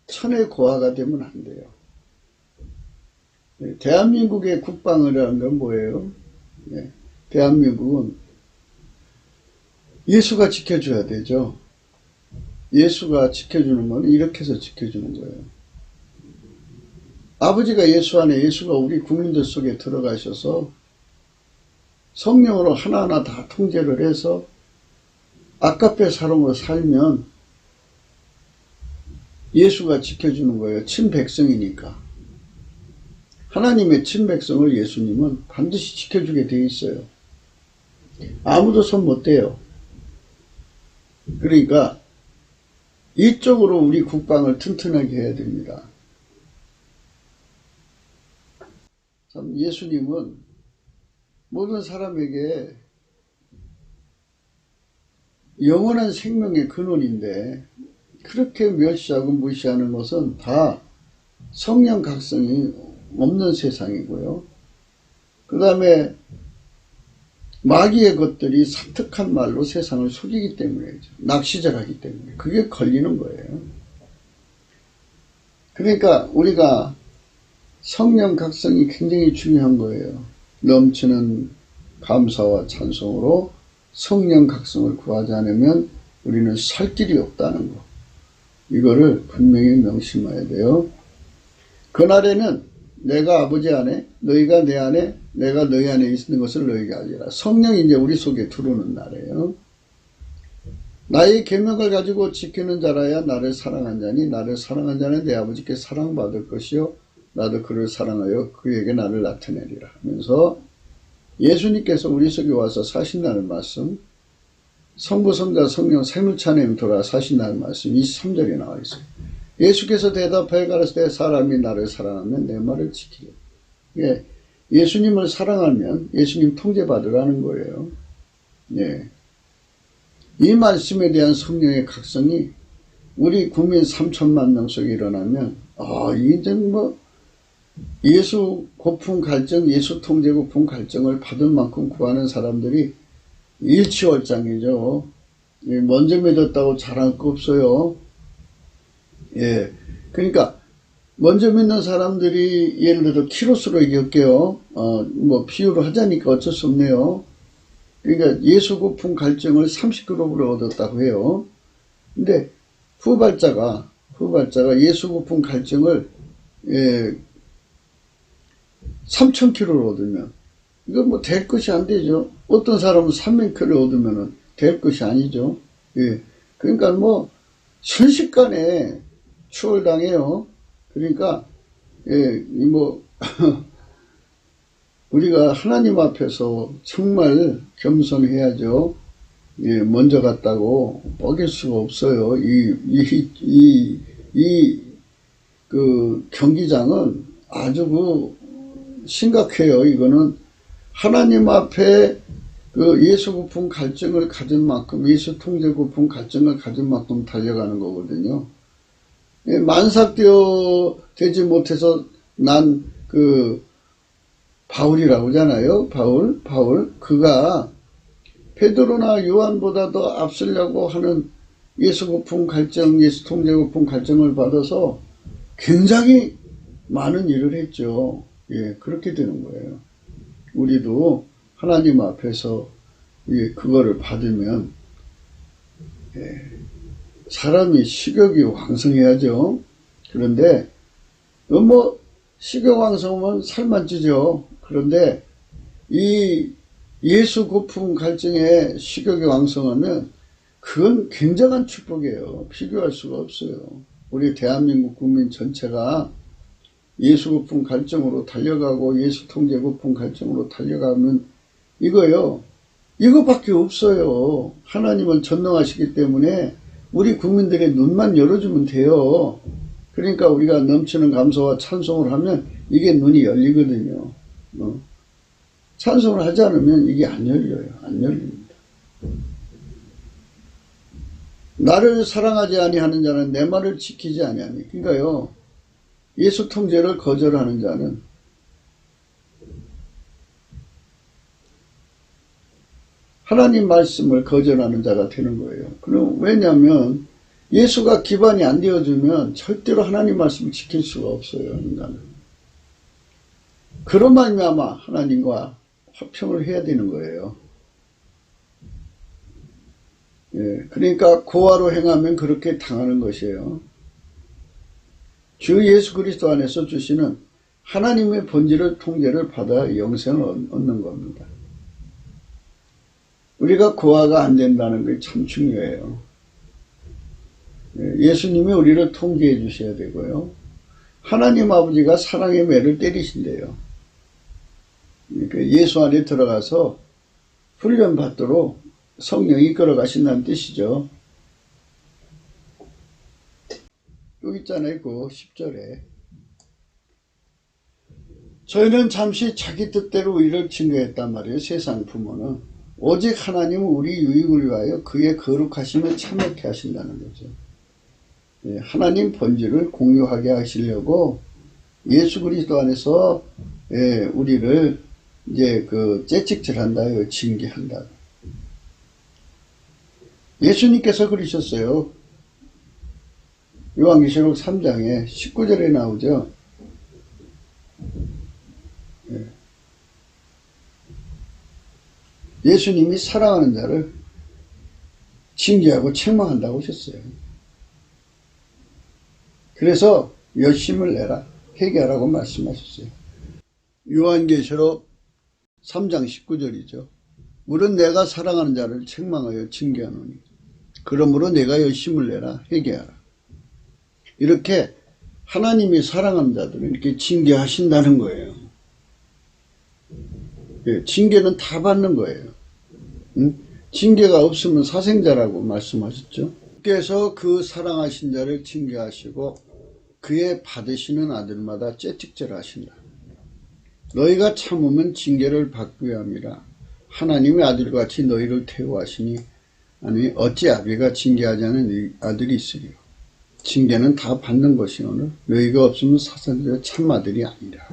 천의 고아가 되면 안 돼요. 대한민국의 국방이라는 건 뭐예요? 대한민국은 예수가 지켜줘야 되죠. 예수가 지켜주는 건 이렇게 해서 지켜주는 거예요. 아버지가 예수 안에, 예수가 우리 국민들 속에 들어가셔서 성령으로 하나하나 다 통제를 해서 아까페 사랑으로 살면 예수가 지켜주는 거예요. 친백성이니까. 하나님의 친백성을 예수님은 반드시 지켜주게 돼 있어요. 아무도 손 못 대요. 그러니까 이쪽으로 우리 국방을 튼튼하게 해야 됩니다. 참 예수님은 모든 사람에게 영원한 생명의 근원인데 그렇게 멸시하고 무시하는 것은 다 성령 각성이 없는 세상이고요. 그 다음에 마귀의 것들이 사특한 말로 세상을 속이기 때문이죠. 낚시질하기 때문에. 그게 걸리는 거예요. 그러니까 우리가 성령 각성이 굉장히 중요한 거예요. 넘치는 감사와 찬송으로 성령 각성을 구하지 않으면 우리는 살 길이 없다는 거. 이거를 분명히 명심해야 돼요. 그날에는 내가 아버지 안에, 너희가 내 안에, 내가 너희 안에 있는 것을 너희에게 알리라. 성령이 이제 우리 속에 들어오는 날이에요. 나의 계명을 가지고 지키는 자라야 나를 사랑한 자니 나를 사랑한 자는 내 아버지께 사랑받을 것이요 나도 그를 사랑하여 그에게 나를 나타내리라 하면서 예수님께서 우리 속에 와서 사신다는 말씀, 성부, 성자, 성령, 삼위일체 하나님 돌아 사신다는 말씀 23절에 나와 있어요. 예수께서 대답하여 가라사대 사람이 나를 사랑하면 내 말을 지키리. 예수님을 사랑하면 예수님 통제받으라는 거예요. 예. 이 말씀에 대한 성령의 각성이 우리 국민 3천만 명 속에 일어나면 이제 예수 고품 갈증, 예수 통제 고품 갈증을 받을 만큼 구하는 사람들이 일치월장이죠. 먼저 믿었다고 잘할 거 없어요. 예. 그러니까 먼저 믿는 사람들이 예를 들어 키로수로 얘기할게요. 비유를 하자니까 어쩔 수 없네요. 그러니까 예수 고품 갈증을 30kg를 얻었다고 해요. 근데 후발자가 예수 고품 갈증을 3,000kg를 얻으면 이건 될 것이 안 되죠. 어떤 사람은 300kg를 얻으면 될 것이 아니죠. 예. 그러니까 순식간에 추월당해요. 그러니까 우리가 하나님 앞에서 정말 겸손해야죠. 예, 먼저 갔다고 뻐길 수가 없어요. 그 경기장은 아주 심각해요. 이거는 하나님 앞에 그 예수 고품 갈증을 가진 만큼, 예수 통제 고품 갈증을 가진 만큼 달려가는 거거든요. 예, 만삭되어 되지 못해서 난 바울이라고 하잖아요. 바울. 그가 베드로나 요한보다 더 앞서려고 하는 예수 고품 갈증, 예수 통제 고품 갈증을 받아서 굉장히 많은 일을 했죠. 예, 그렇게 되는 거예요. 우리도 하나님 앞에서 그거를 받으면 사람이 식욕이 왕성해야죠. 그런데 식욕 왕성하면 살만 찌죠. 그런데 이 예수 고품 갈증에 식욕이 왕성하면 그건 굉장한 축복이에요. 비교할 수가 없어요. 우리 대한민국 국민 전체가 예수 고품 갈증으로 달려가고 예수 통제 고품 갈증으로 달려가면 이거밖에 없어요. 하나님은 전능하시기 때문에 우리 국민들의 눈만 열어주면 돼요. 그러니까 우리가 넘치는 감사와 찬송을 하면 이게 눈이 열리거든요. 찬송을 하지 않으면 이게 안 열려요. 안 열립니다. 나를 사랑하지 아니하는 자는 내 말을 지키지 아니하니. 그러니까요, 예수 통제를 거절하는 자는 하나님 말씀을 거절하는 자가 되는 거예요. 그럼 왜냐하면 예수가 기반이 안 되어주면 절대로 하나님 말씀을 지킬 수가 없어요. 인간은. 그런 말미암아 하나님과 화평을 해야 되는 거예요. 예, 그러니까 고아로 행하면 그렇게 당하는 것이에요. 주 예수 그리스도 안에서 주시는 하나님의 본질을 통제를 받아 영생을 얻는 겁니다. 우리가 고아가 안 된다는 게 참 중요해요. 예수님이 우리를 통제해 주셔야 되고요. 하나님 아버지가 사랑의 매를 때리신대요. 그러니까 예수 안에 들어가서 훈련받도록 성령이 끌어가신다는 뜻이죠. 여기 있잖아요. 그 10절에 저희는 잠시 자기 뜻대로 우리를 증거했단 말이에요. 세상 부모는 오직 하나님은 우리 유익을 위하여 그의 거룩하심을 참여케 하신다는 거죠. 예, 하나님 본질을 공유하게 하시려고 예수 그리스도 안에서 우리를 이제 채찍질한다, 징계한다. 예수님께서 그러셨어요. 요한계시록 3장에 19절에 나오죠. 예수님이 사랑하는 자를 징계하고 책망한다고 하셨어요. 그래서 열심을 내라, 회개하라고 말씀하셨어요. 요한계시록 3장 19절이죠. 물은 내가 사랑하는 자를 책망하여 징계하노니 그러므로 내가 열심을 내라, 회개하라. 이렇게 하나님이 사랑하는 자들은 이렇게 징계하신다는 거예요. 예, 징계는 다 받는 거예요. 징계가 없으면 사생자라고 말씀하셨죠. 그래서 그 사랑하신 자를 징계하시고 그의 받으시는 아들마다 채찍질하신다. 너희가 참으면 징계를 받기 위함이라. 하나님의 아들같이 너희를 태워하시니 아니 어찌 아비가 징계하지 않은 아들이 있으리요. 징계는 다 받는 것이오늘 너희가 없으면 사생자의 참아들이 아니라.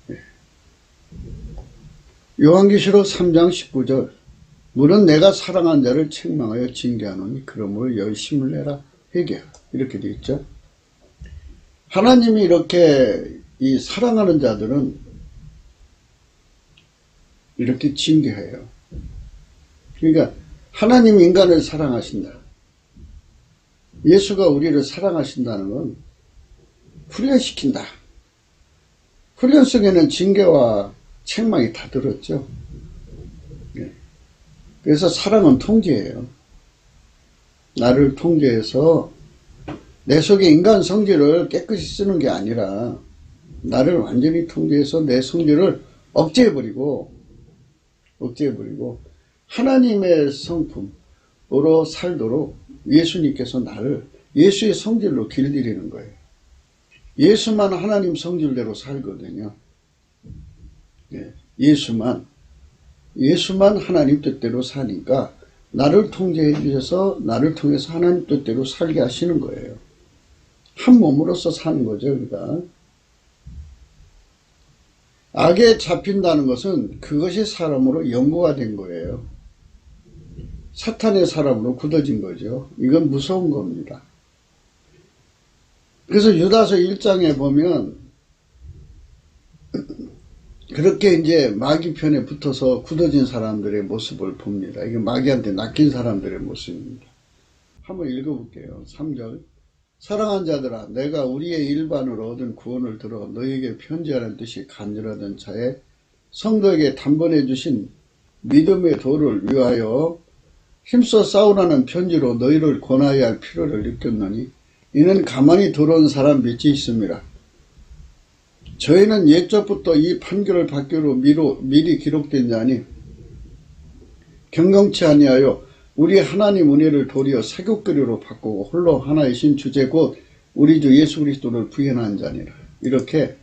네. 요한계시록 3장 19절 물은 내가 사랑한 자를 책망하여 징계하노니 그러므로 열심을 내라, 회개하라. 이렇게 되어 있죠. 하나님이 이렇게 이 사랑하는 자들은 이렇게 징계해요. 그러니까 하나님이 인간을 사랑하신다. 예수가 우리를 사랑하신다는 건 훈련시킨다. 훈련 속에는 징계와 책망이 다 들었죠. 그래서 사랑은 통제예요. 나를 통제해서 내 속에 인간 성질을 깨끗이 쓰는 게 아니라 나를 완전히 통제해서 내 성질을 억제해버리고 하나님의 성품으로 살도록 예수님께서 나를 예수의 성질로 길들이는 거예요. 예수만 하나님 성질대로 살거든요. 예수만 하나님 뜻대로 사니까 나를 통제해 주셔서 나를 통해서 하나님 뜻대로 살게 하시는 거예요. 한 몸으로서 사는 거죠. 그러니까 악에 잡힌다는 것은 그것이 사람으로 연고가 된 거예요. 사탄의 사람으로 굳어진 거죠. 이건 무서운 겁니다. 그래서 유다서 1장에 보면 그렇게 이제 마귀 편에 붙어서 굳어진 사람들의 모습을 봅니다. 이게 마귀한테 낚인 사람들의 모습입니다. 한번 읽어볼게요. 3절 사랑한 자들아 내가 우리의 일반으로 얻은 구원을 들어 너희에게 편지하는 뜻이 간절하던 차에 성도에게 단번해 주신 믿음의 도를 위하여 힘써 싸우라는 편지로 너희를 권하여야 할 필요를 느꼈느니 이는 가만히 들어온 사람 밑이 있습니다. 저희는 옛적부터 이 판결을 받기로 미리 기록된 자니 경건치 아니하여 우리 하나님 은혜를 도리어 사교거리로 바꾸고 홀로 하나이신 주제 곧 우리 주 예수 그리스도를 부인한 자니라. 이렇게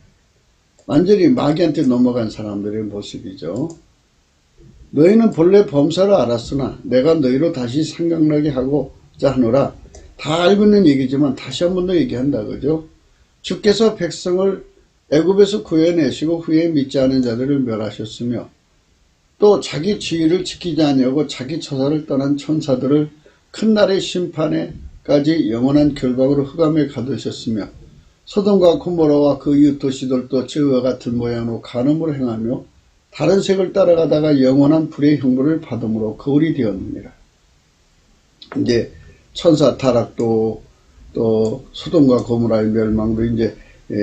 완전히 마귀한테 넘어간 사람들의 모습이죠. 너희는 본래 범사를 알았으나 내가 너희로 다시 생각나게 하고자 하노라. 다 알고 있는 얘기지만 다시 한 번 더 얘기한다. 그죠? 주께서 백성을 애굽에서 구해내시고 후에 믿지 않은 자들을 멸하셨으며 또 자기 지위를 지키지 아니하고 자기 처사를 떠난 천사들을 큰 날의 심판에까지 영원한 결박으로 흑암에 가두셨으며 소돔과 고모라와 그 이웃 도시들도 저와 같은 모양으로 간음으로 행하며 다른 색을 따라가다가 영원한 불의 형벌을 받음으로 거울이 되었느니라. 이제 천사 타락도 또 소돔과 고모라의 멸망도 이제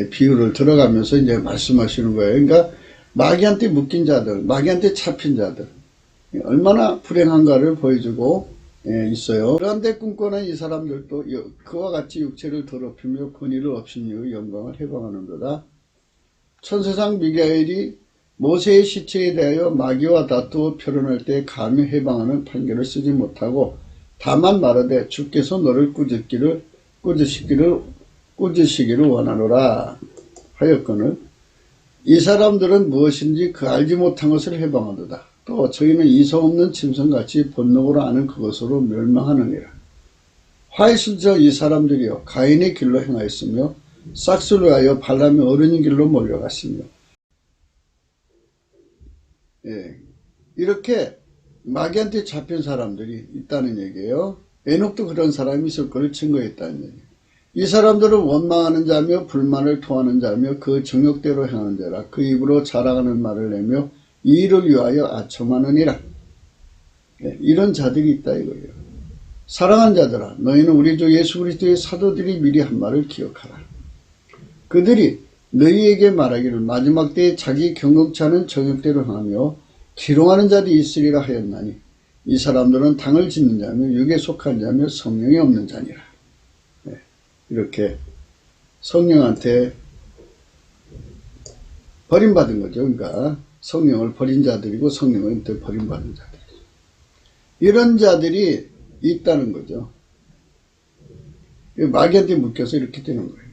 비유를 들어가면서 이제 말씀하시는 거예요. 그러니까 마귀한테 묶인 자들, 마귀한테 잡힌 자들 얼마나 불행한가를 보여주고 있어요. 그런데 꿈꾸는 이 사람들도 그와 같이 육체를 더럽히며 권위를 없인 이후 영광을 해방하는도다. 천세상 미가엘이 모세의 시체에 대하여 마귀와 다투어 표현할 때 감히 해방하는 판결을 쓰지 못하고 다만 말하되 주께서 너를 꾸짖으시기를 원하노라 하였거늘 이 사람들은 무엇인지 그 알지 못한 것을 해방하도다. 또 저희는 이성 없는 짐승같이 본능으로 아는 그것으로 멸망하느니라. 화이슬저 이 사람들이여 가인의 길로 행하였으며 싹스를 하여 발람의 어른인 길로 몰려갔으며 이렇게 마귀한테 잡힌 사람들이 있다는 얘기예요. 에녹도 그런 사람이 있을 것을 증거했다는 얘기예요. 이 사람들은 원망하는 자며 불만을 토하는 자며 그 정욕대로 행하는 자라. 그 입으로 자랑하는 말을 내며 이 일을 위하여 아첨하느니라. 이런 자들이 있다 이거예요. 사랑하는 자들아 너희는 우리 주 예수 그리스도의 사도들이 미리 한 말을 기억하라. 그들이 너희에게 말하기를 마지막 때에 자기 경건치 않은 정욕대로 행하며 기롱하는 자들이 있으리라 하였나니 이 사람들은 당을 짓는 자며 육에 속한 자며 성령이 없는 자니라. 이렇게 성령한테 버림받은 거죠. 그러니까 성령을 버린 자들이고 성령한테 버림받은 자들. 이런 자들이 있다는 거죠. 마귀한테 묶여서 이렇게 되는 거예요.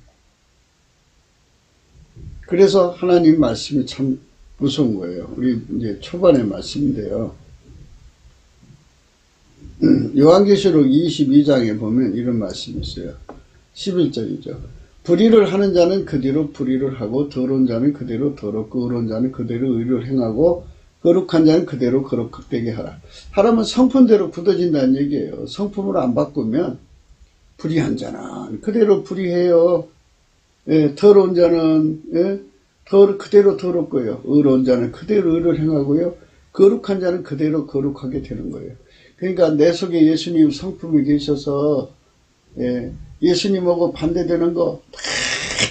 그래서 하나님 말씀이 참 무서운 거예요. 우리 이제 초반의 말씀인데요. 요한계시록 22장에 보면 이런 말씀이 있어요. 11절이죠. 불의를 하는 자는 그대로 불의를 하고 더러운 자는 그대로 더럽고 의로운 자는 그대로 의를 행하고 거룩한 자는 그대로 거룩되게 하라. 하라면 성품대로 굳어진다는 얘기예요. 성품을 안 바꾸면 불의한 자는 그대로 불의해요. 더러운 자는 그대로 더럽고요. 의로운 자는 그대로 의를 행하고요. 거룩한 자는 그대로 거룩하게 되는 거예요. 그러니까 내 속에 예수님 성품이 계셔서 예수님하고 반대되는 거 다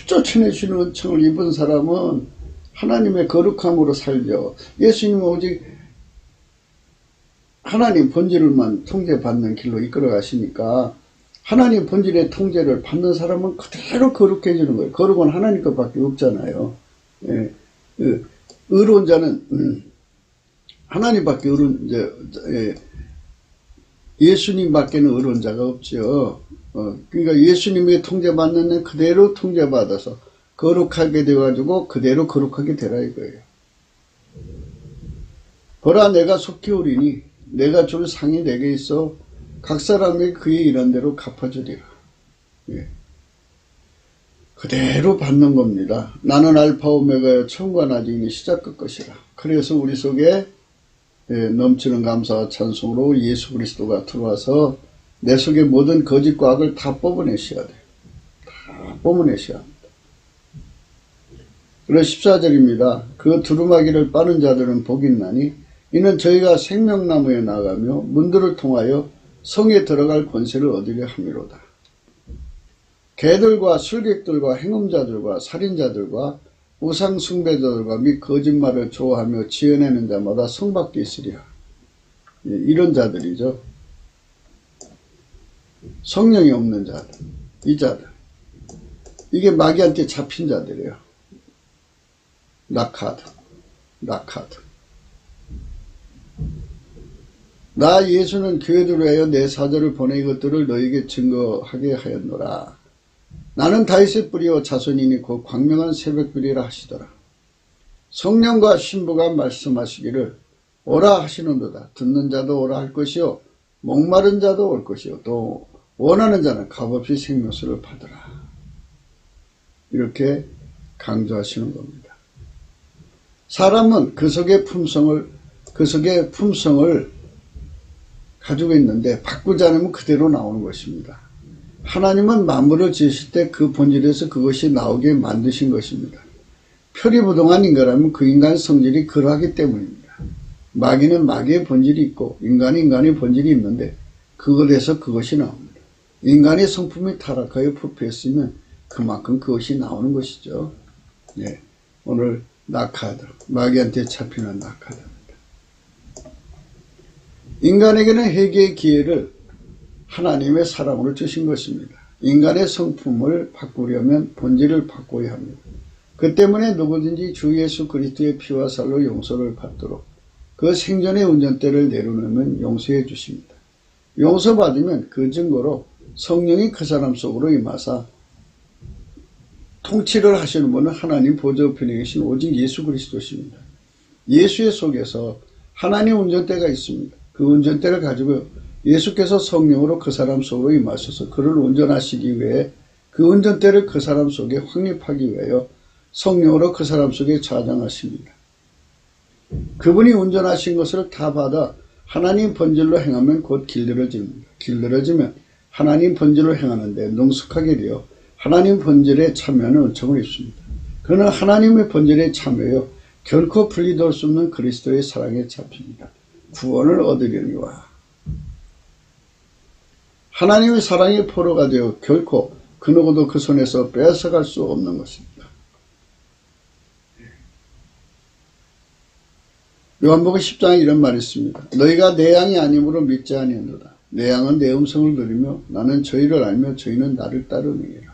쫓아내시는 은총을 입은 사람은 하나님의 거룩함으로 살죠. 예수님은 오직 하나님 본질만 통제받는 길로 이끌어 가시니까 하나님 본질의 통제를 받는 사람은 그대로 거룩해지는 거예요. 거룩은 하나님 것밖에 없잖아요. 의로운 자는 하나님밖에 예수님밖에는 의로운 자가 없죠. 그러니까 예수님의 통제받는 데 그대로 통제받아서 거룩하게 되어가지고 그대로 거룩하게 되라 이거예요. 보라 내가 속히 오리니 내가 줄 상이 내게 있어 각 사람이 그의 일한 대로 갚아주리라. 그대로 받는 겁니다. 나는 알파 오메가여 처음과 나중에 시작할 것이라. 그래서 우리 속에 넘치는 감사와 찬송으로 예수 그리스도가 들어와서 내 속에 모든 거짓과 악을 다 뽑아내셔야 돼요. 다 뽑아내셔야 합니다. 그래서 14절입니다. 그 두루마기를 빠는 자들은 복이 있나니 이는 저희가 생명나무에 나가며 문들을 통하여 성에 들어갈 권세를 얻으려 함이로다. 개들과 술객들과 행음자들과 살인자들과 우상숭배자들과 및 거짓말을 좋아하며 지어내는 자마다 성 밖에 있으리라. 이런 자들이죠. 성령이 없는 자들, 이 자들. 이게 마귀한테 잡힌 자들이에요. 낙하드. 나 예수는 교회들을 위하여 내 사자를 보내 이것들을 너에게 증거하게 하였노라. 나는 다윗의 뿌리요 자손이니 곧 광명한 새벽별이라 하시더라. 성령과 신부가 말씀하시기를 오라 하시는도다. 듣는 자도 오라 할 것이요 목마른 자도 올 것이요 또 원하는 자는 값없이 생명수를 받으라. 이렇게 강조하시는 겁니다. 사람은 그 속의 품성을 가지고 있는데 바꾸지 않으면 그대로 나오는 것입니다. 하나님은 만물을 지으실 때 그 본질에서 그것이 나오게 만드신 것입니다. 표리부동한 인간이라면 그 인간의 성질이 그러하기 때문입니다. 마귀는 마귀의 본질이 있고 인간이 인간의 본질이 있는데 그것에서 그것이 나옵니다. 인간의 성품이 타락하여 부패했으면 그만큼 그것이 나오는 것이죠. 네, 오늘 낙하들, 마귀한테 잡히는 낙하들입니다. 인간에게는 회개의 기회를 하나님의 사랑으로 주신 것입니다. 인간의 성품을 바꾸려면 본질을 바꿔야 합니다. 그 때문에 누구든지 주 예수 그리스도의 피와 살로 용서를 받도록 그 생전의 운전대를 내려놓으면 용서해 주십니다. 용서받으면 그 증거로 성령이 그 사람 속으로 임하사 통치를 하시는 분은 하나님 보좌우편에 계신 오직 예수 그리스도십니다. 예수의 속에서 하나님 운전대가 있습니다. 그 운전대를 가지고 예수께서 성령으로 그 사람 속으로 임하셔서 그를 운전하시기 위해 그 운전대를 그 사람 속에 확립하기 위하여 성령으로 그 사람 속에 좌장하십니다. 그분이 운전하신 것을 다 받아 하나님 본질로 행하면 곧 길들어집니다. 길들어지면 하나님 본질로 행하는데 능숙하게 되어 하나님 본질에 참여하는 은총을 입습니다. 그는 하나님의 본질에 참여하여 결코 분리될 수 없는 그리스도의 사랑에 잡힙니다. 구원을 얻으려니와 하나님의 사랑이 포로가 되어 결코 그 누구도 그 손에서 뺏어갈 수 없는 것입니다. 요한복음 10장에 이런 말이 있습니다. 너희가 내 양이 아니므로 믿지 아니하노라. 내 양은 내 음성을 들으며 나는 저희를 알며 저희는 나를 따르느니라.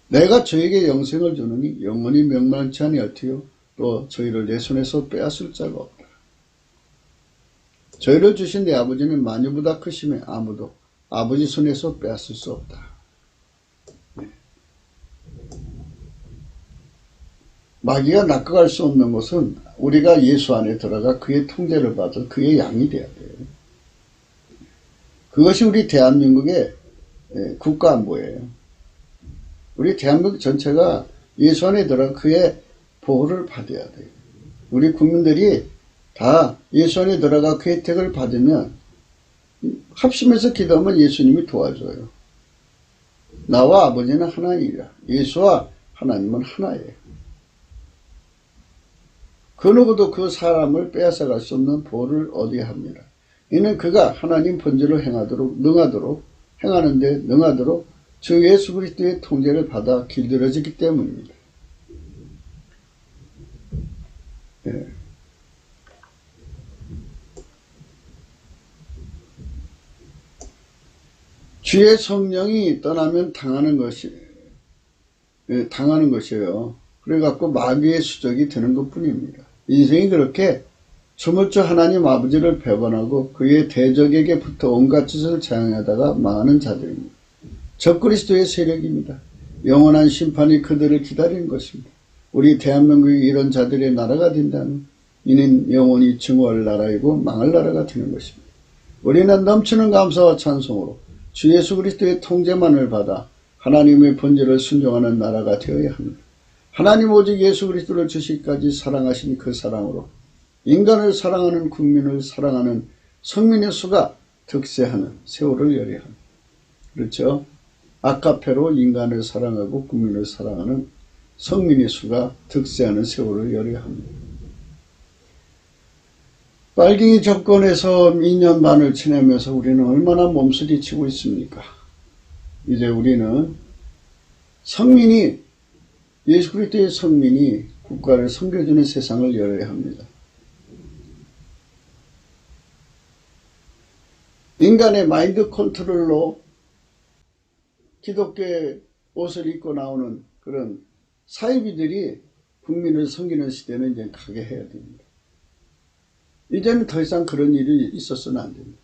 내가 저에게 영생을 주느니 영원히 멸망치 아니할지요 또 저희를 내 손에서 빼앗을 자가 없다. 저희를 주신 내 아버지는 만유보다 크심에 아무도 아버지 손에서 빼앗을 수 없다. 마귀가 낚아갈 수 없는 것은 우리가 예수 안에 들어가 그의 통제를 받아 그의 양이 되어야 돼요. 그것이 우리 대한민국의 국가안보예요. 우리 대한민국 전체가 예수 안에 들어가 그의 보호를 받아야 돼요. 우리 국민들이 다 예수 안에 들어가 그 혜택을 받으면 합심해서 기도하면 예수님이 도와줘요. 나와 아버지는 하나이라. 예수와 하나님은 하나예요. 그 누구도 그 사람을 빼앗아갈 수 없는 보호를 얻어야 합니다. 이는 그가 하나님 본질을 행하는데 능하도록 주 예수 그리스도의 통제를 받아 길들여지기 때문입니다. 네. 주의 성령이 떠나면 당하는 것이에요. 그래갖고 마귀의 수적이 되는 것 뿐입니다. 인생이 그렇게 주물주 하나님 아버지를 배반하고 그의 대적에게 붙어 온갖 짓을 자행하다가 망하는 자들입니다. 적그리스도의 세력입니다. 영원한 심판이 그들을 기다리는 것입니다. 우리 대한민국이 이런 자들의 나라가 된다면 이는 영원히 증오할 나라이고 망할 나라가 되는 것입니다. 우리는 넘치는 감사와 찬송으로 주 예수 그리스도의 통제만을 받아 하나님의 본질을 순종하는 나라가 되어야 합니다. 하나님 오직 예수 그리스도를 주시기까지 사랑하신 그 사랑으로 인간을 사랑하는 국민을 사랑하는 성민의 수가 득세하는 세월을 열어야 합니다. 그렇죠? 아카페로 인간을 사랑하고 국민을 사랑하는 성민의 수가 득세하는 세월을 열어야 합니다. 빨갱이 정권에서 2년 반을 지내면서 우리는 얼마나 몸서리치고 있습니까? 이제 우리는 성민이 예수 그리스도의 성민이 국가를 섬겨주는 세상을 열어야 합니다. 인간의 마인드 컨트롤로 기독교의 옷을 입고 나오는 그런 사이비들이 국민을 섬기는 시대는 이제 가게 해야 됩니다. 이제는 더 이상 그런 일이 있어서는 안 됩니다.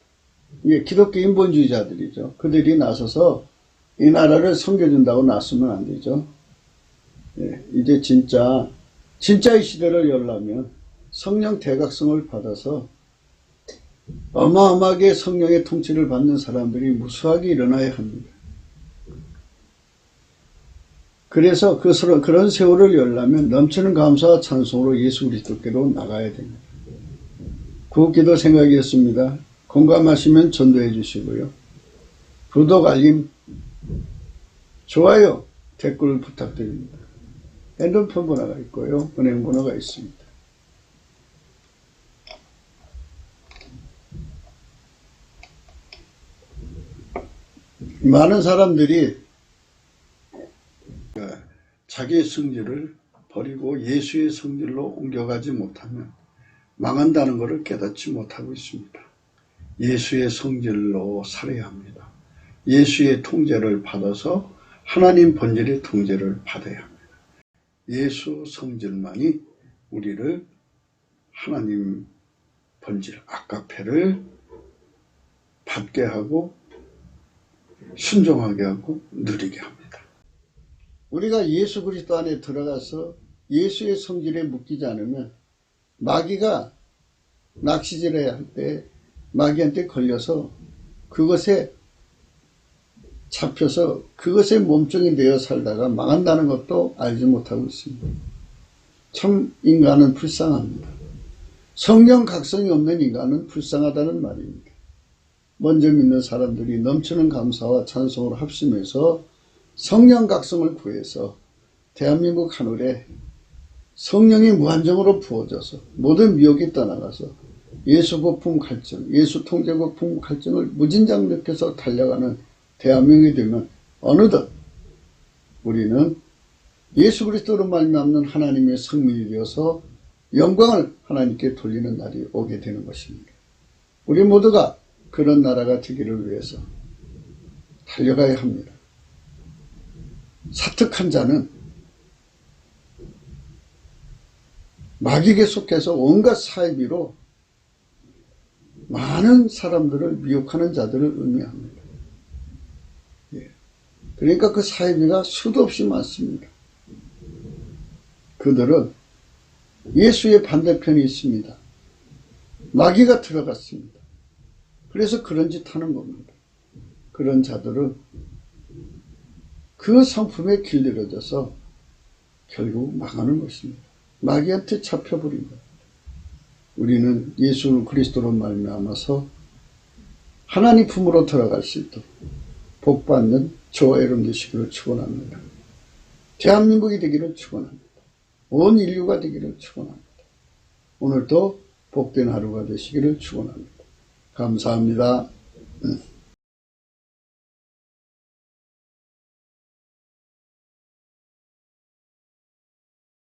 이게 기독교 인본주의자들이죠. 그들이 나서서 이 나라를 섬겨준다고 나서면 안 되죠. 이제 진짜의 시대를 열려면 성령 대각성을 받아서 어마어마하게 성령의 통치를 받는 사람들이 무수하게 일어나야 합니다. 그래서 그런 세월을 열려면 넘치는 감사와 찬송으로 예수 그리스도께로 나가야 됩니다. 구기도 생각이었습니다. 공감하시면 전도해 주시고요. 구독, 알림, 좋아요, 댓글 부탁드립니다. 핸드폰 번호가 있고요. 은행 번호가 있습니다. 많은 사람들이 자기의 성질을 버리고 예수의 성질로 옮겨가지 못하면 망한다는 것을 깨닫지 못하고 있습니다. 예수의 성질로 살아야 합니다. 예수의 통제를 받아서 하나님 본질의 통제를 받아야 합니다. 예수 성질만이 우리를 하나님 본질, 아가페를 받게 하고 순종하게 하고 누리게 합니다. 우리가 예수 그리스도 안에 들어가서 예수의 성질에 묶이지 않으면 마귀가 낚시질을 할 때 마귀한테 걸려서 그것에 잡혀서 그것에 몸종이 되어 살다가 망한다는 것도 알지 못하고 있습니다. 참 인간은 불쌍합니다. 성령 각성이 없는 인간은 불쌍하다는 말입니다. 먼저 믿는 사람들이 넘치는 감사와 찬송으로 합심해서 성령 각성을 구해서 대한민국 하늘에 성령이 무한정으로 부어져서 모든 미혹이 떠나가서 예수 거품 갈증, 예수 통제 거품 갈증을 무진장 느껴서 달려가는 대한민국이 되면 어느덧 우리는 예수 그리스도로 말미암는 하나님의 성민이 되어서 영광을 하나님께 돌리는 날이 오게 되는 것입니다. 우리 모두가 그런 나라가 되기를 위해서 달려가야 합니다. 사특한 자는 마귀에게 속해서 온갖 사이비로 많은 사람들을 미혹하는 자들을 의미합니다. 그러니까 그 사이비가 수도 없이 많습니다. 그들은 예수의 반대편이 있습니다. 마귀가 들어갔습니다. 그래서 그런 짓 하는 겁니다. 그런 자들은 그 상품에 길들여져서 결국 망하는 것입니다. 마귀한테 잡혀버린 거예요. 우리는 예수 그리스도로 말미암아서 하나님 품으로 들어갈 수 있도록 복받는 저와 여러분 되시기를 축원합니다. 대한민국이 되기를 축원합니다. 온 인류가 되기를 축원합니다. 오늘도 복된 하루가 되시기를 축원합니다. 감사합니다.